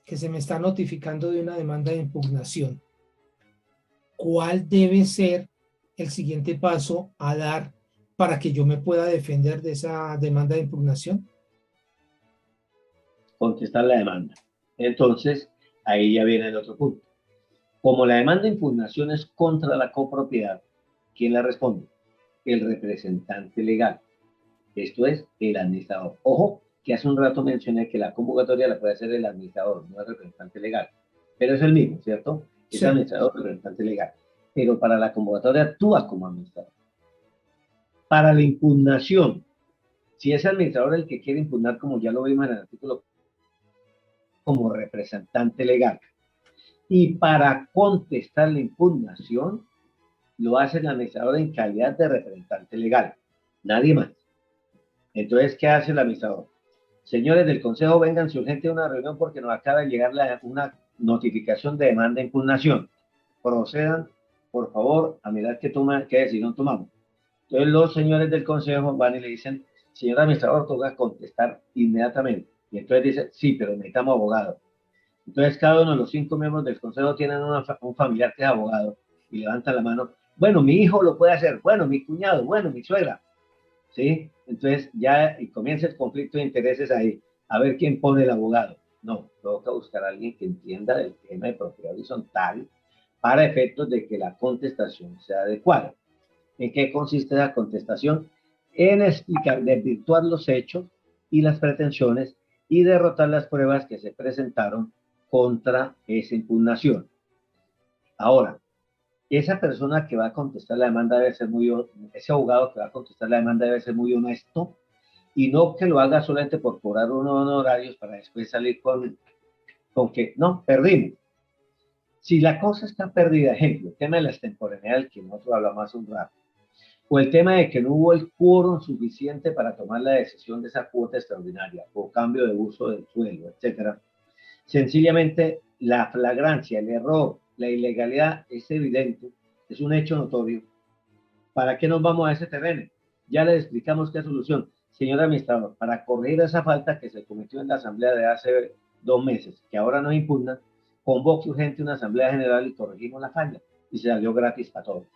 que se me está notificando de una demanda de impugnación. ¿Cuál debe ser el siguiente paso a dar para que yo me pueda defender de esa demanda de impugnación? Contestar la demanda. Entonces, ahí ya viene el otro punto. Como la demanda de impugnación es contra la copropiedad, ¿quién la responde? El representante legal. Esto es el administrador. Ojo, que hace un rato mencioné que la convocatoria la puede hacer el administrador, no el representante legal. Pero es el mismo, ¿cierto? Es Sí. administrador, representante legal. Pero para la convocatoria actúa como administrador. Para la impugnación, si es el administrador el que quiere impugnar, como ya lo vimos en el artículo, como representante legal. Y para contestar la impugnación, lo hace el administrador en calidad de representante legal. Nadie más. Entonces, ¿qué hace el administrador? Señores del Consejo, vengan urgente a una reunión porque nos acaba de llegar una notificación de demanda de impugnación. Procedan, por favor, a mirar qué decisión tomamos. Entonces, los señores del Consejo van y le dicen, señor administrador, toca contestar inmediatamente. Y entonces dice, sí, pero necesitamos abogado. Entonces, cada uno de los 5 miembros del Consejo tienen un familiar que es abogado y levantan la mano. Bueno, mi hijo lo puede hacer. Bueno, mi cuñado. Bueno, mi suegra. ¿Sí? Entonces ya y comienza el conflicto de intereses ahí, a ver quién pone el abogado. No, toca buscar a alguien que entienda el tema de propiedad horizontal para efectos de que la contestación sea adecuada. ¿En qué consiste la contestación? En explicar, desvirtuar los hechos y las pretensiones y derrotar las pruebas que se presentaron contra esa impugnación. Ahora, esa persona que va a contestar la demanda debe ser ese abogado que va a contestar la demanda debe ser muy honesto y no que lo haga solamente por cobrar unos honorarios para después salir con que no, perdimos. Si la cosa está perdida, ejemplo, el tema de la extemporaneidad del que nosotros hablamos hace un rato, o el tema de que no hubo el quórum suficiente para tomar la decisión de esa cuota extraordinaria o cambio de uso del suelo, etcétera. Sencillamente, la flagrancia, el error, la ilegalidad es evidente, es un hecho notorio. ¿Para qué nos vamos a ese terreno? Ya le explicamos qué solución. Señor administrador, para corregir esa falta que se cometió en la asamblea de hace 2 meses, que ahora nos impugnan, convoque urgente una asamblea general y corregimos la falla. Y se salió gratis para todos.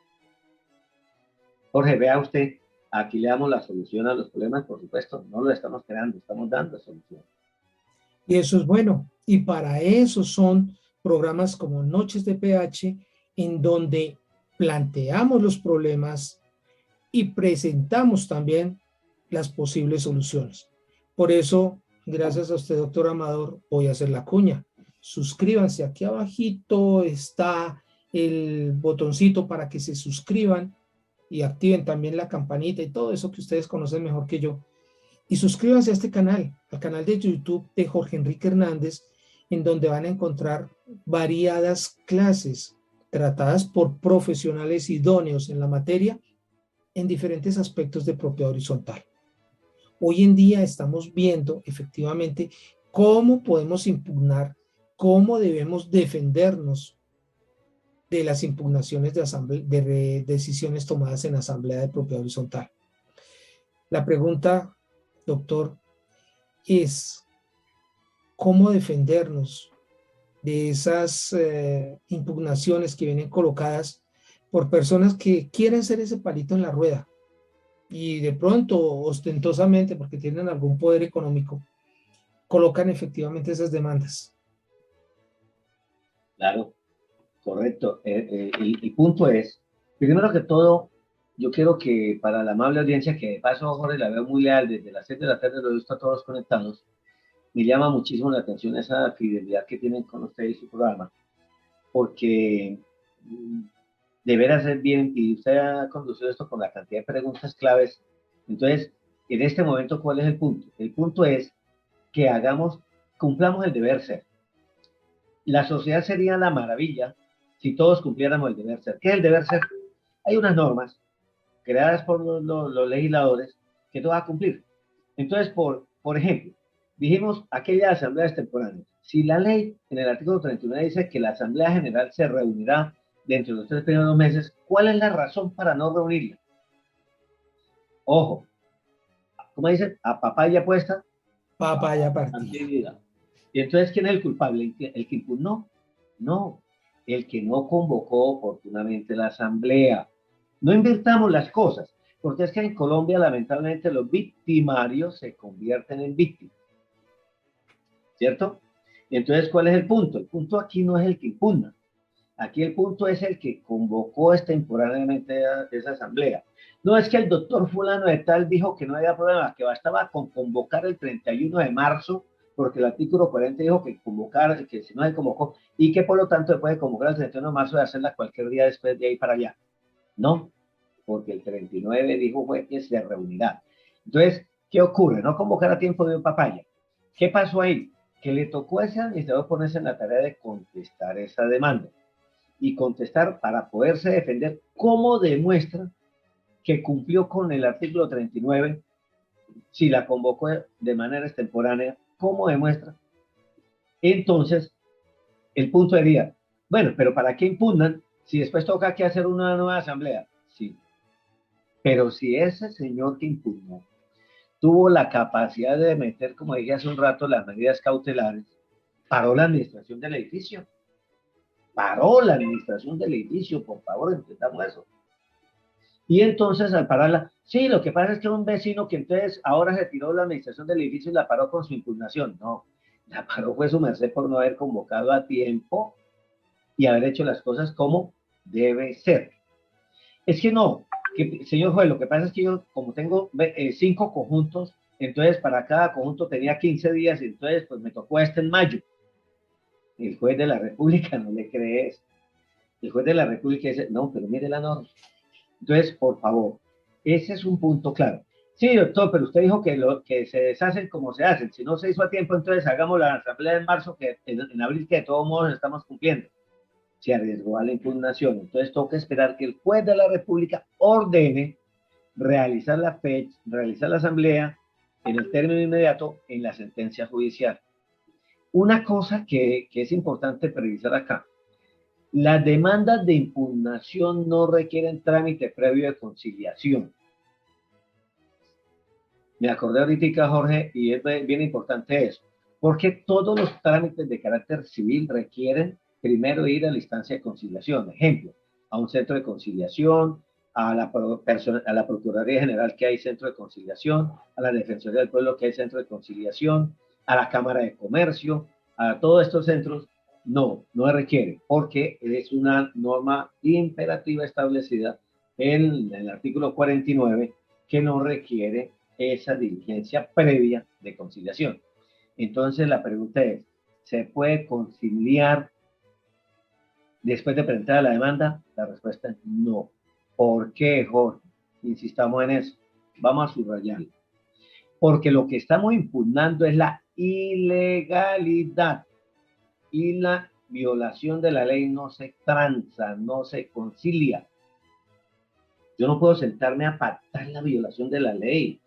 Jorge, vea usted, aquí le damos la solución a los problemas, por supuesto, no lo estamos creando, estamos dando solución. Y eso es bueno. Y para eso son programas como Noches de PH, en donde planteamos los problemas y presentamos también las posibles soluciones. Por eso, gracias a usted, doctor Amador, voy a hacer la cuña. Suscríbanse, aquí abajito está el botoncito para que se suscriban y activen también la campanita y todo eso que ustedes conocen mejor que yo. Y suscríbanse a este canal, al canal de YouTube de Jorge Enrique Hernández, en donde van a encontrar variadas clases tratadas por profesionales idóneos en la materia en diferentes aspectos de propiedad horizontal. Hoy en día estamos viendo efectivamente cómo podemos impugnar, cómo debemos defendernos de las impugnaciones de decisiones tomadas en asamblea de propiedad horizontal. La pregunta, doctor, es cómo defendernos de esas impugnaciones que vienen colocadas por personas que quieren ser ese palito en la rueda y de pronto, ostentosamente, porque tienen algún poder económico, colocan efectivamente esas demandas. Claro, correcto. El punto es, primero que todo, yo quiero que para la amable audiencia, que de paso, Jorge, la veo muy leal, desde las 7 de la tarde lo he visto a todos conectados, me llama muchísimo la atención esa fidelidad que tienen con usted y su programa. porque de veras es bien, y usted ha conducido esto con la cantidad de preguntas claves. Entonces, en este momento, ¿cuál es el punto? El punto es que cumplamos el deber ser. La sociedad sería la maravilla si todos cumpliéramos el deber ser. ¿Qué es el deber ser? Hay unas normas creadas por los legisladores que tú vas a cumplir. Entonces, por ejemplo, dijimos aquellas asambleas temporáneas. Si la ley en el artículo 39 dice que la Asamblea General se reunirá dentro de los 3 primeros meses, ¿cuál es la razón para no reunirla? Ojo, ¿cómo dicen? A papaya puesta, Papaya partida. antiguidad. Y entonces, ¿quién es el culpable? ¿El que impugnó? No, el que no convocó oportunamente la asamblea. No invirtamos las cosas, porque es que en Colombia, lamentablemente, los victimarios se convierten en víctimas, ¿cierto? Entonces, ¿cuál es el punto? El punto aquí no es el que impugna. Aquí el punto es el que convocó extemporáneamente a esa asamblea. No es que el doctor fulano de tal dijo que no había problema, que bastaba con convocar el 31 de marzo, porque el artículo 40 dijo que convocar, que si no se convocó, y que por lo tanto se puede convocar el 31 de marzo y hacerla cualquier día después de ahí para allá. No, porque el 39 dijo fue que se reunirá. Entonces, ¿qué ocurre? No convocar a tiempo de un papaya. ¿Qué pasó ahí? Que le tocó a ese administrador ponerse en la tarea de contestar esa demanda y contestar para poderse defender cómo demuestra que cumplió con el artículo 39 si la convocó de manera extemporánea, cómo demuestra. Entonces, el punto sería, bueno, pero ¿para qué impugnan si después toca que hacer una nueva asamblea? Sí, pero si ese señor que impugnó tuvo la capacidad de meter, como dije hace un rato, las medidas cautelares, paró la administración del edificio. Paró la administración del edificio, por favor, entendamos eso. Y entonces al pararla, sí, lo que pasa es que un vecino que entonces ahora se tiró la administración del edificio y la paró con su impugnación. No, la paró fue su merced por no haber convocado a tiempo y haber hecho las cosas como debe ser. Es que no, señor juez, lo que pasa es que yo como tengo 5 conjuntos, entonces para cada conjunto tenía 15 días y entonces pues me tocó en mayo. El juez de la República no le cree eso. El juez de la República dice, no, pero mire la norma. Entonces, por favor, ese es un punto claro. Sí, doctor, pero usted dijo que se deshacen como se hacen. Si no se hizo a tiempo, entonces hagamos la asamblea en marzo, que en abril, que de todos modos estamos cumpliendo. Se arriesgó a la impugnación. Entonces, toca esperar que el juez de la República ordene realizar la fecha, realizar la asamblea en el término inmediato en la sentencia judicial. Una cosa que es importante precisar acá. Las demandas de impugnación no requieren trámite previo de conciliación. Me acordé ahorita, Jorge, y es bien importante eso, porque todos los trámites de carácter civil requieren primero ir a la instancia de conciliación. Ejemplo, a un centro de conciliación, a la Procuraduría General que hay centro de conciliación, a la Defensoría del Pueblo que hay centro de conciliación, a la Cámara de Comercio, a todos estos centros. No, no requiere, porque es una norma imperativa establecida en el artículo 49 que no requiere esa diligencia previa de conciliación. Entonces la pregunta es, ¿se puede conciliar después de presentar la demanda? La respuesta es no. ¿Por qué, Jorge? Insistamos en eso. Vamos a subrayarlo. Porque lo que estamos impugnando es la ilegalidad y la violación de la ley no se transa, no se concilia. Yo no puedo sentarme a pactar la violación de la ley.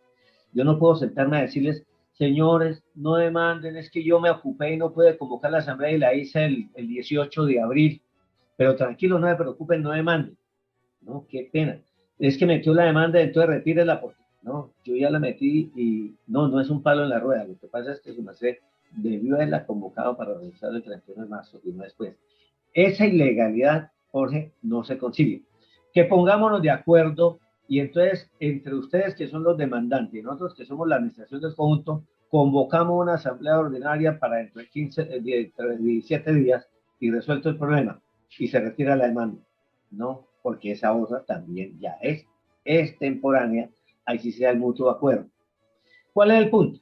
Yo no puedo sentarme a decirles, señores, no demanden, es que yo me ocupé y no pude convocar la asamblea y la hice el 18 de abril. Pero tranquilos, no se preocupen, no demanden. No, qué pena. Es que metió la demanda, entonces retírela porque no, yo ya la metí y no, no es un palo en la rueda. Lo que pasa es que su merced debió haberla convocado para realizar el 31 de marzo y no después. Esa ilegalidad, Jorge, no se consigue. Que pongámonos de acuerdo y entonces entre ustedes que son los demandantes y nosotros que somos la administración del conjunto, convocamos una asamblea ordinaria para dentro de 17 días y resuelto el problema y se retira la demanda. No, porque esa otra también ya es temporánea, ahí sí sea el mutuo acuerdo. ¿Cuál es el punto?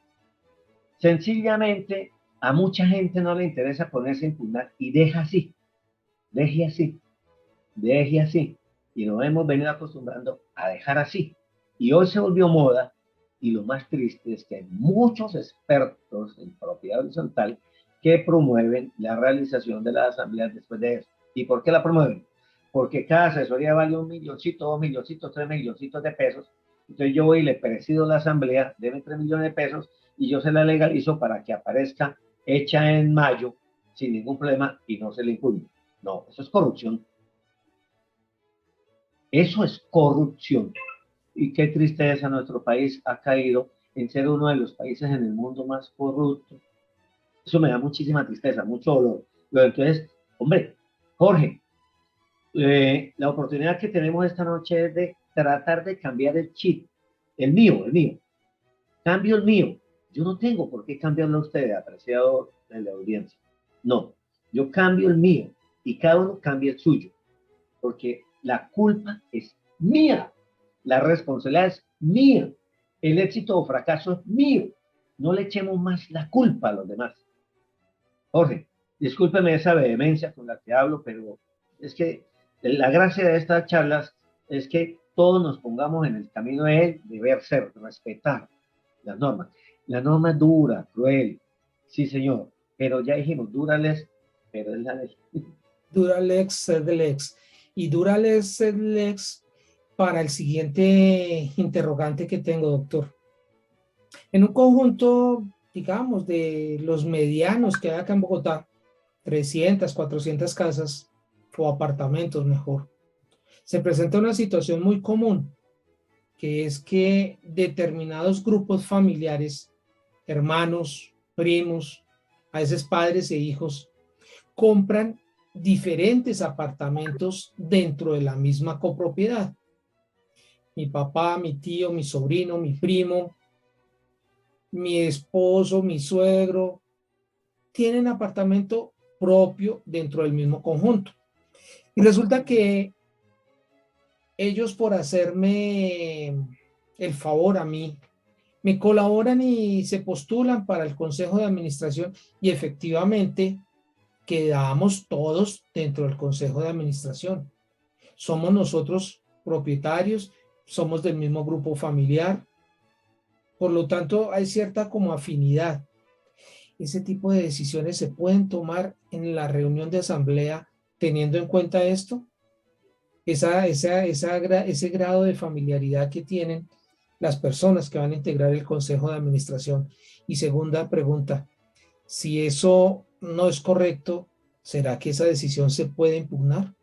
Sencillamente, a mucha gente no le interesa ponerse a impugnar y deja así. deje así. Y nos hemos venido acostumbrando a dejar así. Y hoy se volvió moda, y lo más triste es que hay muchos expertos en propiedad horizontal que promueven la realización de las asambleas después de eso. ¿Y por qué la promueven? Porque cada asesoría vale 1.000.000, 2.000.000, 3.000.000 de pesos. Entonces yo voy y le presido la asamblea, debe 3 millones de pesos, y yo se la legalizo para que aparezca hecha en mayo sin ningún problema y no se le impugne. No, eso es corrupción. Eso es corrupción. Y qué tristeza, nuestro país ha caído en ser uno de los países en el mundo más corrupto. Eso me da muchísima tristeza, mucho dolor. Pero entonces, hombre, Jorge, la oportunidad que tenemos esta noche es de tratar de cambiar el chip. El mío. Cambio el mío. Yo no tengo por qué cambiarlo a ustedes, apreciado de la audiencia. No, yo cambio el mío y cada uno cambia el suyo. Porque la culpa es mía. La responsabilidad es mía. El éxito o fracaso es mío. No le echemos más la culpa a los demás. Jorge, discúlpeme esa vehemencia con la que hablo, pero es que la gracia de estas charlas es que todos nos pongamos en el camino de él, deber ser, respetar las normas. La norma es dura, cruel, sí señor, pero ya dijimos, dúrales, pero es la ley. Dura lex, sed lex. Y dura lex, sed lex para el siguiente interrogante que tengo, doctor. En un conjunto, digamos, de los medianos que hay acá en Bogotá, 300, 400 casas o apartamentos mejor, se presenta una situación muy común, que es que determinados grupos familiares, hermanos, primos, a veces padres e hijos, compran diferentes apartamentos dentro de la misma copropiedad. Mi papá, mi tío, mi sobrino, mi primo, mi esposo, mi suegro, tienen apartamento propio dentro del mismo conjunto. Y resulta que ellos, por hacerme el favor a mí, me colaboran y se postulan para el consejo de administración y efectivamente quedamos todos dentro del consejo de administración. Somos nosotros propietarios, somos del mismo grupo familiar, por lo tanto hay cierta como afinidad. Ese tipo de decisiones se pueden tomar en la reunión de asamblea teniendo en cuenta esto, ese grado de familiaridad que tienen las personas que van a integrar el consejo de administración. Y segunda pregunta, si eso no es correcto, ¿será que esa decisión se puede impugnar?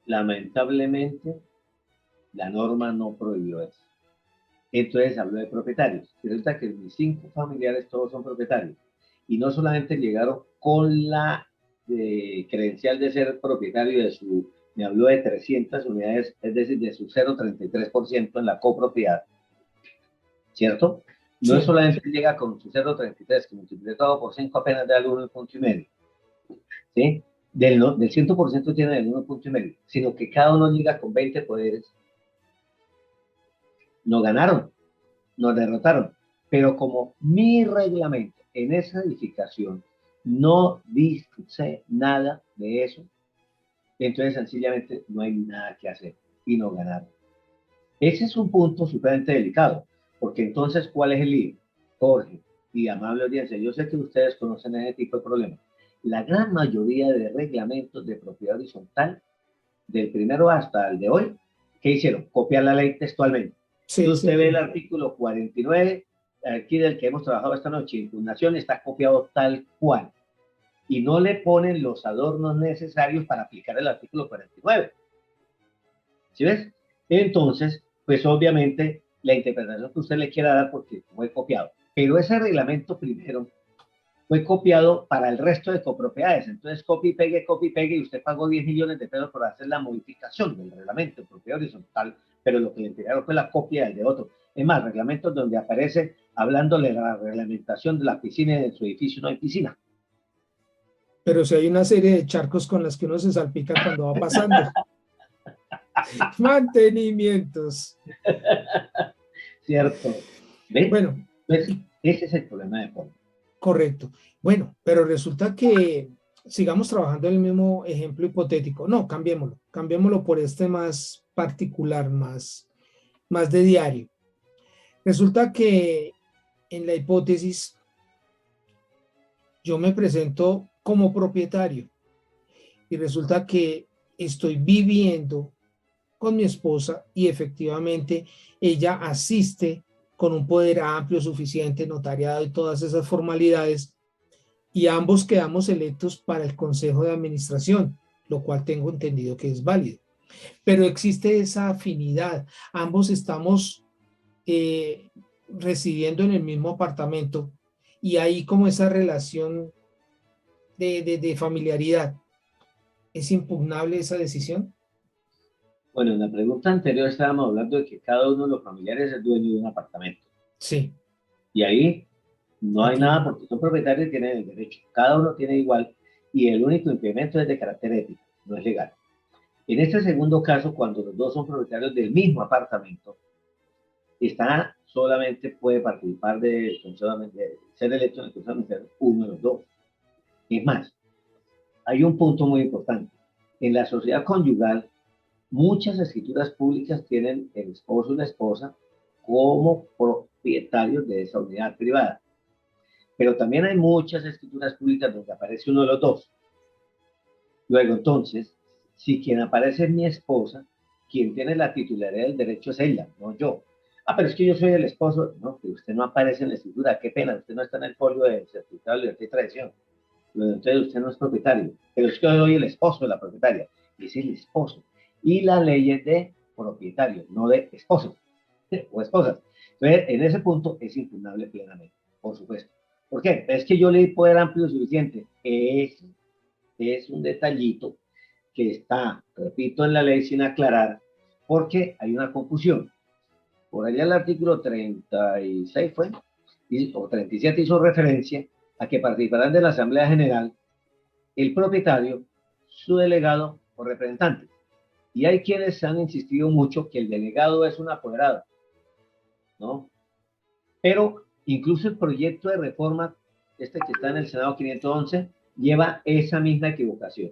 Lamentablemente, la norma no prohibió eso. Entonces habló de propietarios. Y resulta que mis 5 familiares todos son propietarios. Y no solamente llegaron con la credencial de ser propietario de su, me habló de 300 unidades, es decir, de su 0,33% en la copropiedad, ¿cierto? No Sí. es solamente llega con su 0,33, que multiplicado por 5 apenas da el 1,5, ¿sí? Del 100% tiene el 1,5, sino que cada uno llega con 20 poderes. No ganaron, nos derrotaron. Pero como mi reglamento en esa edificación no dice nada de eso, entonces sencillamente no hay nada que hacer y no ganaron. Ese es un punto supremamente delicado, porque entonces, ¿cuál es el lío? Jorge y amable audiencia, yo sé que ustedes conocen ese tipo de problemas. La gran mayoría de reglamentos de propiedad horizontal, del primero hasta el de hoy, ¿qué hicieron? Copiar la ley textualmente. Sí, Si usted sí. ve el artículo 49, aquí del que hemos trabajado esta noche, impugnación, está copiado tal cual. Y no le ponen los adornos necesarios para aplicar el artículo 49. ¿Sí ves? Entonces, pues obviamente la interpretación que usted le quiera dar porque fue copiado. Pero ese reglamento primero fue copiado para el resto de copropiedades. Entonces, copy y pegue, y usted pagó 10 millones de pesos por hacer la modificación del reglamento de propiedad horizontal, pero lo que le entregaron fue la copia del de otro. Es más, reglamentos donde aparece hablándole de la reglamentación de la piscina y de su edificio no hay piscina. Pero si hay una serie de charcos con las que uno se salpica cuando va pasando. Mantenimientos. ¿Cierto? ¿Ven? Bueno, Entonces, ese es el problema de fondo. correcto. Bueno, pero resulta que sigamos trabajando en el mismo ejemplo hipotético. No, cambiémoslo por este más particular, más de diario. Resulta que en la hipótesis yo me presento como propietario y resulta que estoy viviendo con mi esposa y efectivamente ella asiste con un poder amplio, suficiente, notariado y todas esas formalidades, y ambos quedamos electos para el Consejo de Administración, lo cual tengo entendido que es válido. Pero existe esa afinidad, ambos estamos residiendo en el mismo apartamento y hay como esa relación de familiaridad. ¿Es impugnable esa decisión? Bueno, en la pregunta anterior estábamos hablando de que cada uno de los familiares es dueño de un apartamento. Sí. Y ahí no hay Aquí nada no. porque son propietarios y tienen el derecho. Cada uno tiene igual y el único impedimento es de carácter ético, no es legal. En este segundo caso, cuando los dos son propietarios del mismo apartamento, está solamente puede participar de ser electo en el Consejo de Administración uno de los dos. Es más, hay un punto muy importante. En la sociedad conyugal, muchas escrituras públicas tienen el esposo y la esposa como propietarios de esa unidad privada. Pero también hay muchas escrituras públicas donde aparece uno de los dos. Luego, entonces, si quien aparece es mi esposa, quien tiene la titularidad del derecho es ella, no yo. Ah, pero es que yo soy el esposo. No, que usted no aparece en la escritura. Qué pena, usted no está en el folio de certificado de libertad y tradición. Entonces usted no es propietario. Pero es que yo soy el esposo de la propietaria. Y es el esposo. Y la ley es de propietario, no de esposo o esposas. Entonces, en ese punto es impugnable plenamente, por supuesto. ¿Por qué? Es que yo le di poder amplio suficiente. Es un detallito que está, repito, en la ley sin aclarar, porque hay una confusión. Por allá el artículo 36 fue, o 37 hizo referencia a que participarán de la Asamblea General el propietario, su delegado o representante. Y hay quienes han insistido mucho que el delegado es un apoderado, ¿no? Pero incluso el proyecto de reforma, este que está en el Senado 511, lleva esa misma equivocación.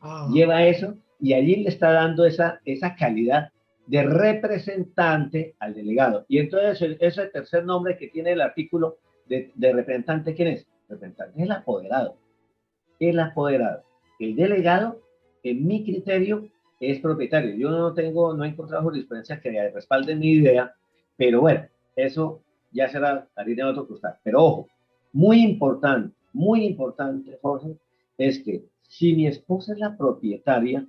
Ah, Lleva eso y allí le está dando esa calidad de representante al delegado. Y entonces ese tercer nombre que tiene el artículo de representante, ¿quién es? Representante es el apoderado. El apoderado. El delegado, en mi criterio, es propietario. Yo no he encontrado jurisprudencia que respalde mi idea, pero bueno, eso ya será harina de otro costal. Pero ojo, muy importante, Jorge, es que si mi esposa es la propietaria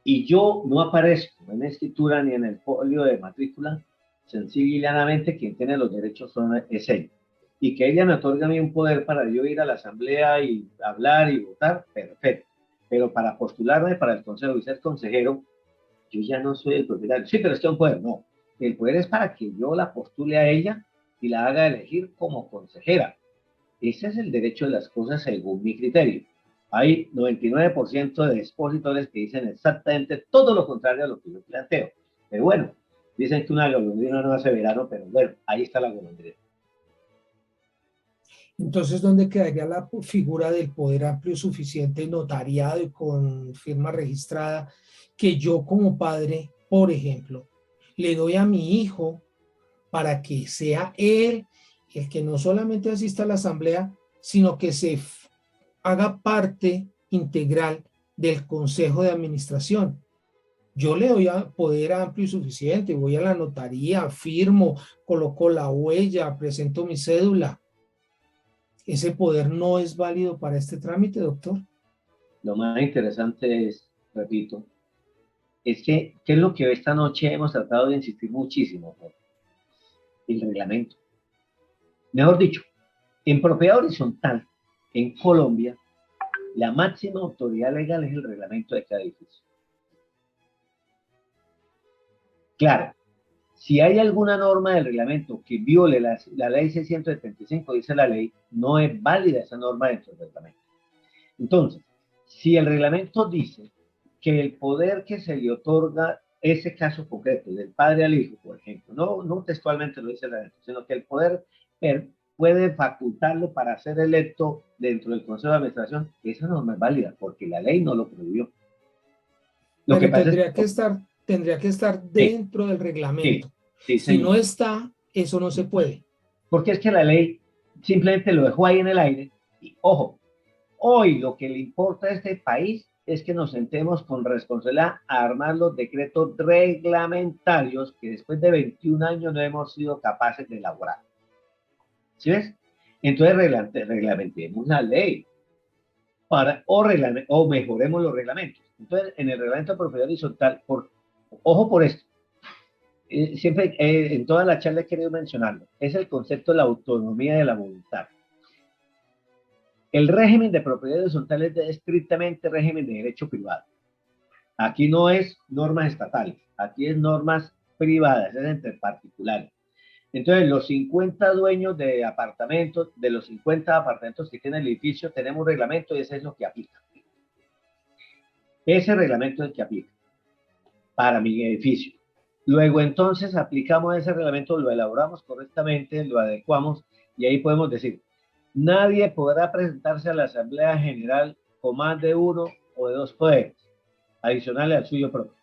y yo no aparezco en la escritura ni en el folio de matrícula, sencilla y llanamente quien tiene los derechos es ella. Y que ella me otorga a mí un poder para yo ir a la asamblea y hablar y votar, perfecto. Pero para postularme para el consejo y ser consejero, yo ya no soy el propietario. Sí, pero es que un poder, no. El poder es para que yo la postule a ella y la haga elegir como consejera. Ese es el derecho de las cosas según mi criterio. Hay 99% de expositores que dicen exactamente todo lo contrario a lo que yo planteo. Pero bueno, dicen que una golondrina no hace verano, pero bueno, ahí está la golondrina. entonces, ¿dónde quedaría la figura del poder amplio suficiente notariado y con firma registrada que yo como padre, por ejemplo, le doy a mi hijo para que sea él el que no solamente asista a la asamblea, sino que haga parte integral del consejo de administración? Yo le doy poder amplio y suficiente, voy a la notaría, firmo, coloco la huella, presento mi cédula. ¿Ese poder no es válido para este trámite, doctor? Lo más interesante es, repito, es que, ¿qué es lo que esta noche hemos tratado de insistir muchísimo? El reglamento. Mejor dicho, en propiedad horizontal, en Colombia, la máxima autoridad legal es el reglamento de cada edificio. Claro, si hay alguna norma del reglamento que viole la ley 675, dice la ley, no es válida esa norma dentro del reglamento. Entonces, si el reglamento dice que el poder que se le otorga ese caso concreto, del padre al hijo, por ejemplo, no textualmente lo dice el reglamento, sino que el poder puede facultarlo para ser electo dentro del Consejo de Administración, esa no es válida, porque la ley no lo prohibió. Lo que Pero pasa es tendría que estar sí, dentro del sí, reglamento. sí, Si señor. no está, eso no se puede. Porque es que la ley simplemente lo dejó ahí en el aire. Y ojo, hoy lo que le importa a este país es que nos sentemos con responsabilidad a armar los decretos reglamentarios que después de 21 años no hemos sido capaces de elaborar. ¿Sí ves? Entonces reglamentemos la ley o mejoremos los reglamentos. Entonces, en el reglamento de propiedad horizontal, ojo por esto, siempre en toda la charla he querido mencionarlo, es el concepto de la autonomía de la voluntad. El régimen de propiedad horizontal es estrictamente régimen de derecho privado. Aquí no es normas estatales, aquí es normas privadas, es entre particulares. Entonces, los 50 dueños de apartamentos, de los 50 apartamentos que tiene el edificio, tenemos un reglamento y ese es lo que aplica. Ese reglamento es el que aplica para mi edificio. Luego, entonces, aplicamos ese reglamento, lo elaboramos correctamente, lo adecuamos y ahí podemos decir, nadie podrá presentarse a la Asamblea General con más de uno o de dos poderes, adicionales al suyo propio.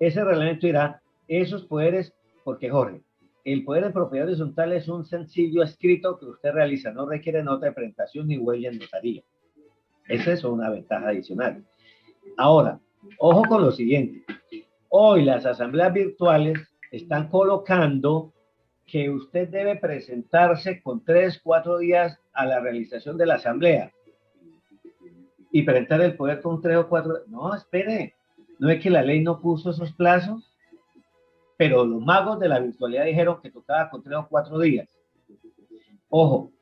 Ese reglamento dirá esos poderes, porque Jorge, el poder de propiedad horizontal es un sencillo escrito que usted realiza, no requiere nota de presentación ni huella en notaría. Esa es una ventaja adicional. Ahora, ojo con lo siguiente. Hoy las asambleas virtuales están colocando que usted debe presentarse con 3, 4 días a la realización de la asamblea y presentar el poder con 3 o 4. No, espere, no es que la ley no puso esos plazos, pero los magos de la virtualidad dijeron que tocaba con 3 o 4 días. Ojo,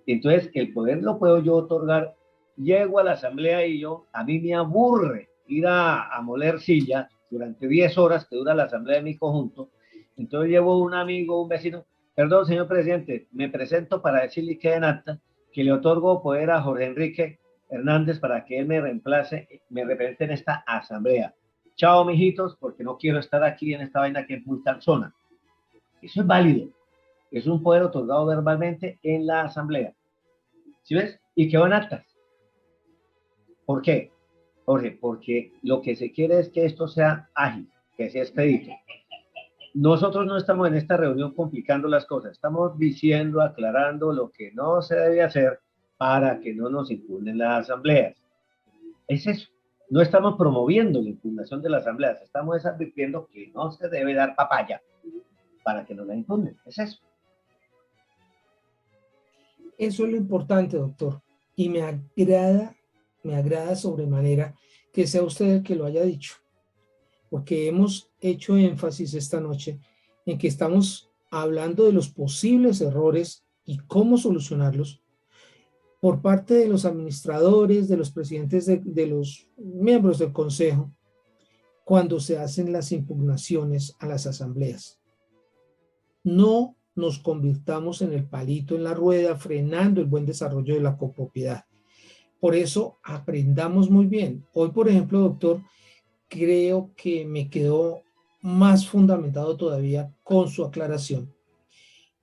entonces el poder lo puedo yo otorgar. Llego a la asamblea y a mí me aburre ir a moler silla durante 10 horas que dura la asamblea de mi conjunto. Entonces llevo un amigo, un vecino, perdón, señor presidente, me presento para decirle que en acta que le otorgo poder a Jorge Enrique Hernández para que él me reemplace, me represente en esta asamblea. Chao, mijitos, porque no quiero estar aquí en esta vaina que es muy cansona. Eso es válido. Es un poder otorgado verbalmente en la asamblea. ¿Sí ves? Y quedó en actas. ¿Por qué? Jorge, porque lo que se quiere es que esto sea ágil, que sea expedito. Nosotros no estamos en esta reunión complicando las cosas, estamos diciendo, aclarando lo que no se debe hacer para que no nos impugnen las asambleas. Es eso. No estamos promoviendo la impugnación de las asambleas, estamos advirtiendo que no se debe dar papaya para que no la impugnen. Es eso. Eso es lo importante, doctor. Y me agrada sobremanera que sea usted el que lo haya dicho, porque hemos hecho énfasis esta noche en que estamos hablando de los posibles errores y cómo solucionarlos por parte de los administradores, de los presidentes de los miembros del consejo, cuando se hacen las impugnaciones a las asambleas. No nos convirtamos en el palito en la rueda, frenando el buen desarrollo de la copropiedad. Por eso aprendamos muy bien. Hoy, por ejemplo, doctor, creo que me quedó más fundamentado todavía con su aclaración,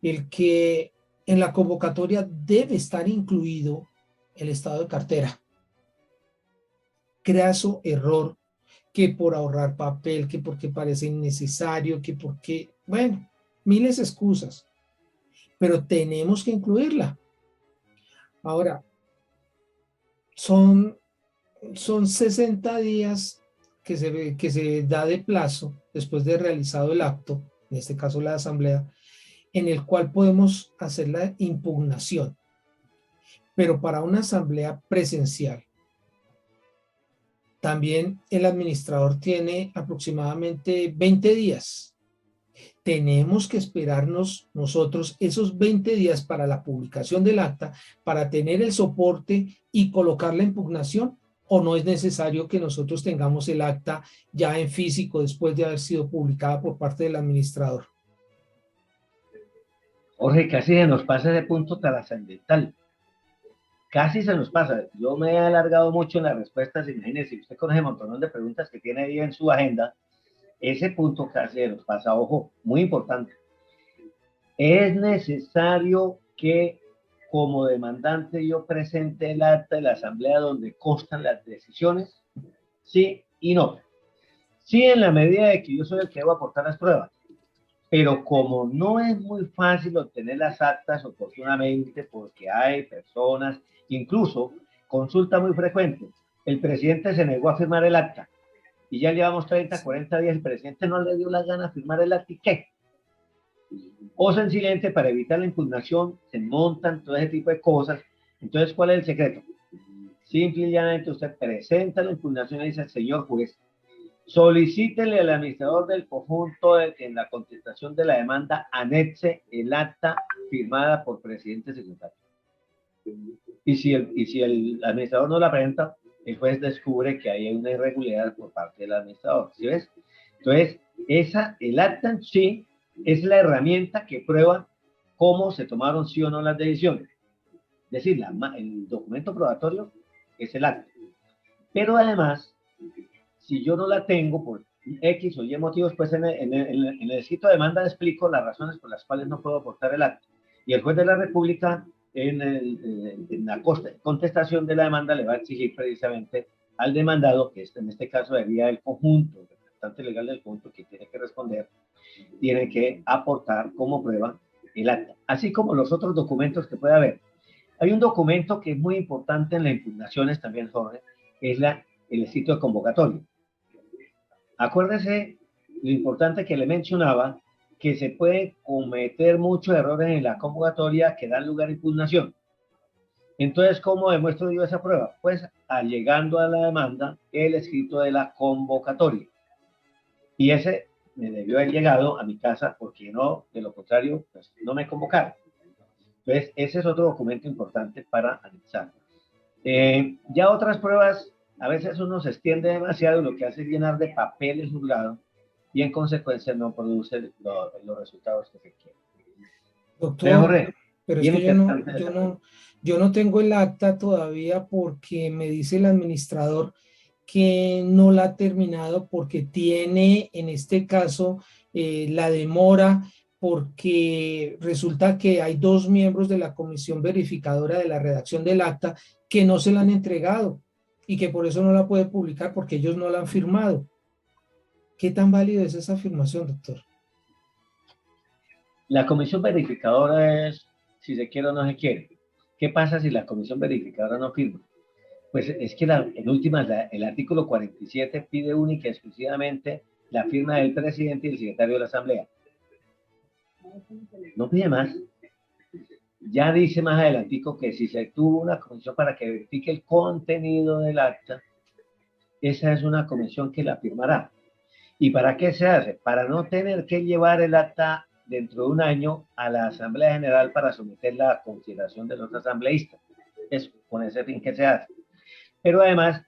el que en la convocatoria debe estar incluido el estado de cartera. Craso error, que por ahorrar papel, que porque parece innecesario, que porque, bueno, miles de excusas, pero tenemos que incluirla. Ahora, son 60 días que se da de plazo después de realizado el acto, en este caso la asamblea, en el cual podemos hacer la impugnación. Pero para una asamblea presencial, también el administrador tiene aproximadamente 20 días. Tenemos que esperarnos nosotros esos 20 días para la publicación del acta, para tener el soporte y colocar la impugnación, o no es necesario que nosotros tengamos el acta ya en físico después de haber sido publicada por parte del administrador. Jorge, casi se nos pasa ese punto trascendental. Casi se nos pasa. Yo me he alargado mucho en las respuestas. Imagínense, si usted conoce un montón de preguntas que tiene ahí en su agenda, ese punto casi se nos pasa. Ojo, muy importante. Es necesario que como demandante yo presente el acta de la asamblea donde constan las decisiones? Sí y no. Sí, en la medida de que yo soy el que debo aportar las pruebas, pero como no es muy fácil obtener las actas oportunamente porque hay personas, incluso consulta muy frecuente, el presidente se negó a firmar el acta y ya llevamos 30, 40 días, el presidente no le dio la gana de firmar el acta, ¿y qué? O sencillamente para evitar la impugnación se montan todo ese tipo de cosas. Entonces, ¿cuál es el secreto? Simple y llanamente usted presenta la impugnación y dice, señor juez, solicítele al administrador del conjunto en la contestación de la demanda anexe el acta firmada por presidente secretario. Y si el administrador no la presenta, el juez descubre que hay una irregularidad por parte del administrador. ¿Sí ves? Entonces, el acta en sí es la herramienta que prueba cómo se tomaron sí o no las decisiones. Es decir, el documento probatorio es el acta. Pero además, si yo no la tengo por X o Y motivos, pues en el escrito de demanda explico las razones por las cuales no puedo aportar el acta. Y el juez de la República, en la contestación de la demanda, le va a exigir precisamente al demandado, que en este caso sería el conjunto, el representante legal del conjunto que tiene que responder, tiene que aportar como prueba el acta, así como los otros documentos que puede haber. Hay un documento que es muy importante en las impugnaciones también, Jorge, es el escrito de convocatoria. Acuérdese lo importante que le mencionaba, que se puede cometer muchos errores en la convocatoria que dan lugar a impugnación. Entonces, ¿cómo demuestro yo esa prueba? Pues allegando a la demanda el escrito de la convocatoria. Y ese me debió haber llegado a mi casa porque no, de lo contrario, pues no me convocaron. Entonces, ese es otro documento importante para analizar. Ya otras pruebas, a veces uno se extiende demasiado y lo que hace es llenar de papel el juzgado y en consecuencia no produce los resultados que se quieren. Doctor, pero es que interesante. yo no tengo el acta todavía porque me dice el administrador que no la ha terminado porque tiene en este caso la demora porque resulta que hay dos miembros de la comisión verificadora de la redacción del acta que no se la han entregado y que por eso no la puede publicar porque ellos no la han firmado. ¿Qué tan válida es esa afirmación, doctor? La comisión verificadora es si se quiere o no se quiere. ¿Qué pasa si la comisión verificadora no firma? Pues es que en últimas el artículo 47 pide única y exclusivamente la firma del presidente y el secretario de la Asamblea. No pide más. Ya dice más adelantico que si se tuvo una comisión para que verifique el contenido del acta, esa es una comisión que la firmará. ¿Y para qué se hace? Para no tener que llevar el acta dentro de un año a la Asamblea General para someterla a consideración de los asambleístas. Es con ese fin que se hace. Pero además,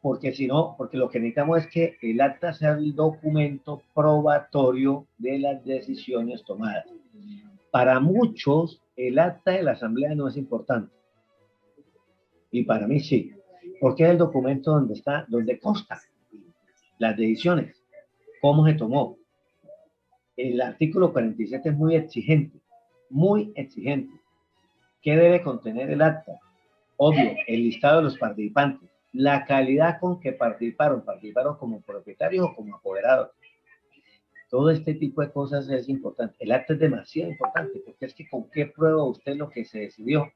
porque si no, porque lo que necesitamos es que el acta sea el documento probatorio de las decisiones tomadas. Para muchos, el acta de la Asamblea no es importante. Y para mí sí, porque es el documento donde consta las decisiones, cómo se tomó. El artículo 47 es muy exigente, muy exigente. ¿Qué debe contener el acta? Obvio, el listado de los participantes, la calidad con que participaron como propietarios o como apoderados. Todo este tipo de cosas es importante. El acta es demasiado importante, porque es que con qué prueba usted lo que se decidió.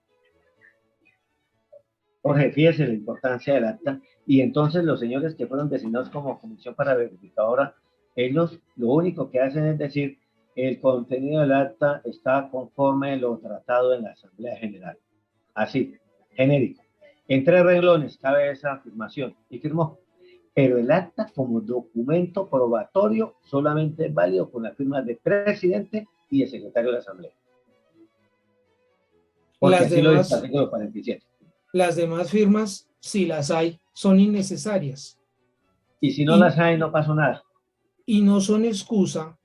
Jorge, fíjese la importancia del acta. Y entonces los señores que fueron designados como comisión para verificadora, ellos lo único que hacen es decir, el contenido del acta está conforme lo tratado en la Asamblea General. Así, genérico. En 3 renglones cabe esa afirmación y firmó. Pero el acta como documento probatorio solamente es válido con la firma del presidente y el secretario de la Asamblea. Porque así lo dice el artículo 47. Las demás firmas, si las hay, son innecesarias. Y si no las hay, no pasó nada. Y no son excusa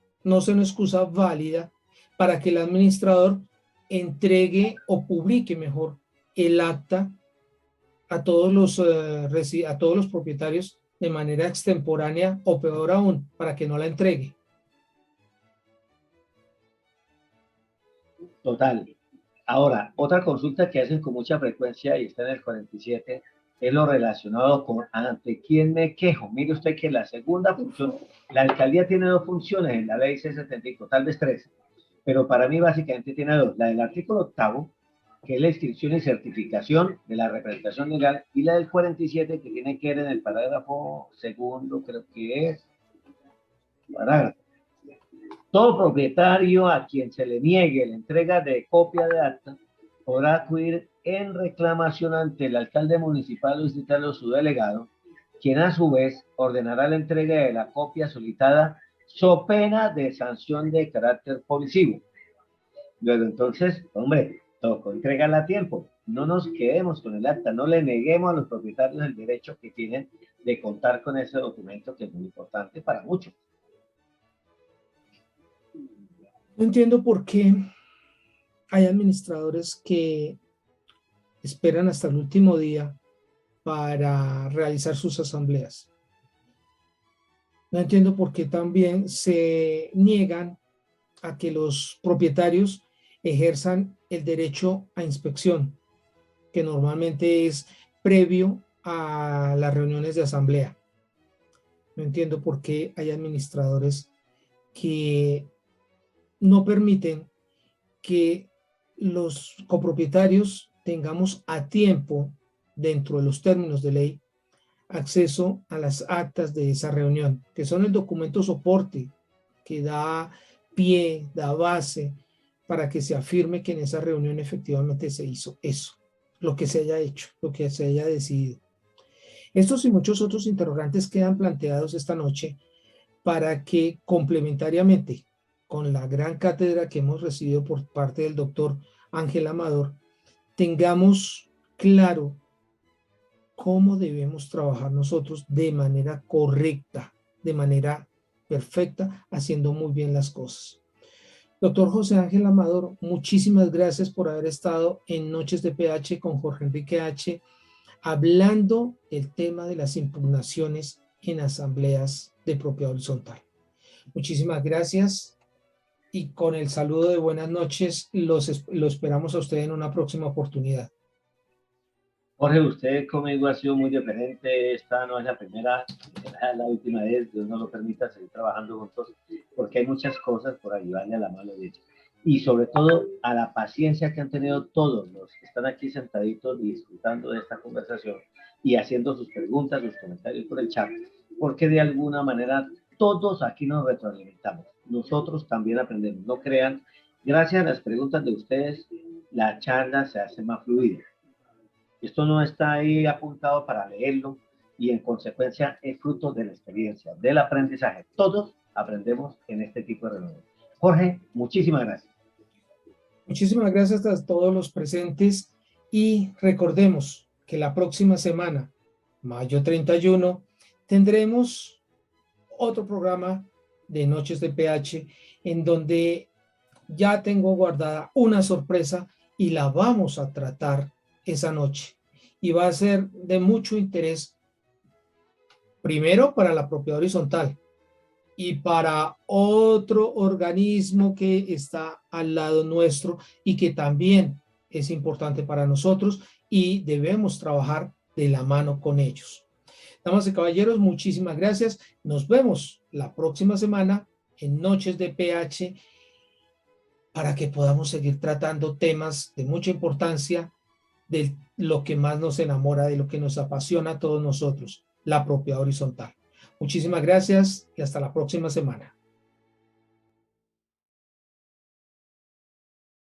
válida para que el administrador entregue o publique mejor el acta a todos los propietarios de manera extemporánea o peor aún, para que no la entregue. Total. Ahora, otra consulta que hacen con mucha frecuencia y está en el 47 es lo relacionado con ante quién me quejo. Mire usted que la segunda función, la alcaldía tiene dos funciones en la ley C-75, tal vez tres, pero para mí básicamente tiene dos. La del artículo octavo, que es la inscripción y certificación de la representación legal, y la del 47, que tiene que ver en el parágrafo segundo, creo que es, parágrafo. Todo propietario a quien se le niegue la entrega de copia de acta podrá acudir en reclamación ante el alcalde municipal o distrital o su delegado, quien a su vez ordenará la entrega de la copia solicitada so pena de sanción de carácter policivo. Luego entonces, hombre, tocó entregarla a tiempo. No nos quedemos con el acta, no le neguemos a los propietarios el derecho que tienen de contar con ese documento que es muy importante para muchos. No entiendo por qué hay administradores que esperan hasta el último día para realizar sus asambleas. No entiendo por qué también se niegan a que los propietarios ejerzan el derecho a inspección, que normalmente es previo a las reuniones de asamblea. No entiendo por qué hay administradores que no permiten que los copropietarios tengamos a tiempo, dentro de los términos de ley, acceso a las actas de esa reunión, que son el documento soporte que da pie, da base para que se afirme que en esa reunión efectivamente se hizo eso, lo que se haya hecho, lo que se haya decidido. Estos y muchos otros interrogantes quedan planteados esta noche para que complementariamente con la gran cátedra que hemos recibido por parte del doctor Ángel Amador, tengamos claro cómo debemos trabajar nosotros de manera correcta, de manera perfecta, haciendo muy bien las cosas. Doctor José Ángel Amador, muchísimas gracias por haber estado en Noches de PH con Jorge Enrique H., hablando del tema de las impugnaciones en asambleas de propiedad horizontal. Muchísimas gracias y con el saludo de buenas noches, lo esperamos a usted en una próxima oportunidad. Jorge, usted conmigo ha sido muy diferente. Esta no es la primera, será la última vez. Dios nos lo permita seguir trabajando juntos, porque hay muchas cosas por ayudarle a la mano derecha. Y sobre todo a la paciencia que han tenido todos los que están aquí sentaditos disfrutando de esta conversación y haciendo sus preguntas, sus comentarios por el chat, porque de alguna manera todos aquí nos retroalimentamos. Nosotros también aprendemos. No crean, gracias a las preguntas de ustedes, la charla se hace más fluida. Esto no está ahí apuntado para leerlo y en consecuencia es fruto de la experiencia, del aprendizaje. Todos aprendemos en este tipo de reuniones. Jorge, muchísimas gracias. Muchísimas gracias a todos los presentes y recordemos que la próxima semana, mayo 31, tendremos otro programa de Noches de PH en donde ya tengo guardada una sorpresa y la vamos a tratar esa noche. Y va a ser de mucho interés, primero para la propiedad horizontal y para otro organismo que está al lado nuestro y que también es importante para nosotros y debemos trabajar de la mano con ellos. Damas y caballeros, muchísimas gracias. Nos vemos la próxima semana en Noches de PH para que podamos seguir tratando temas de mucha importancia, de lo que más nos enamora, de lo que nos apasiona a todos nosotros, la propiedad horizontal. Muchísimas gracias y hasta la próxima semana.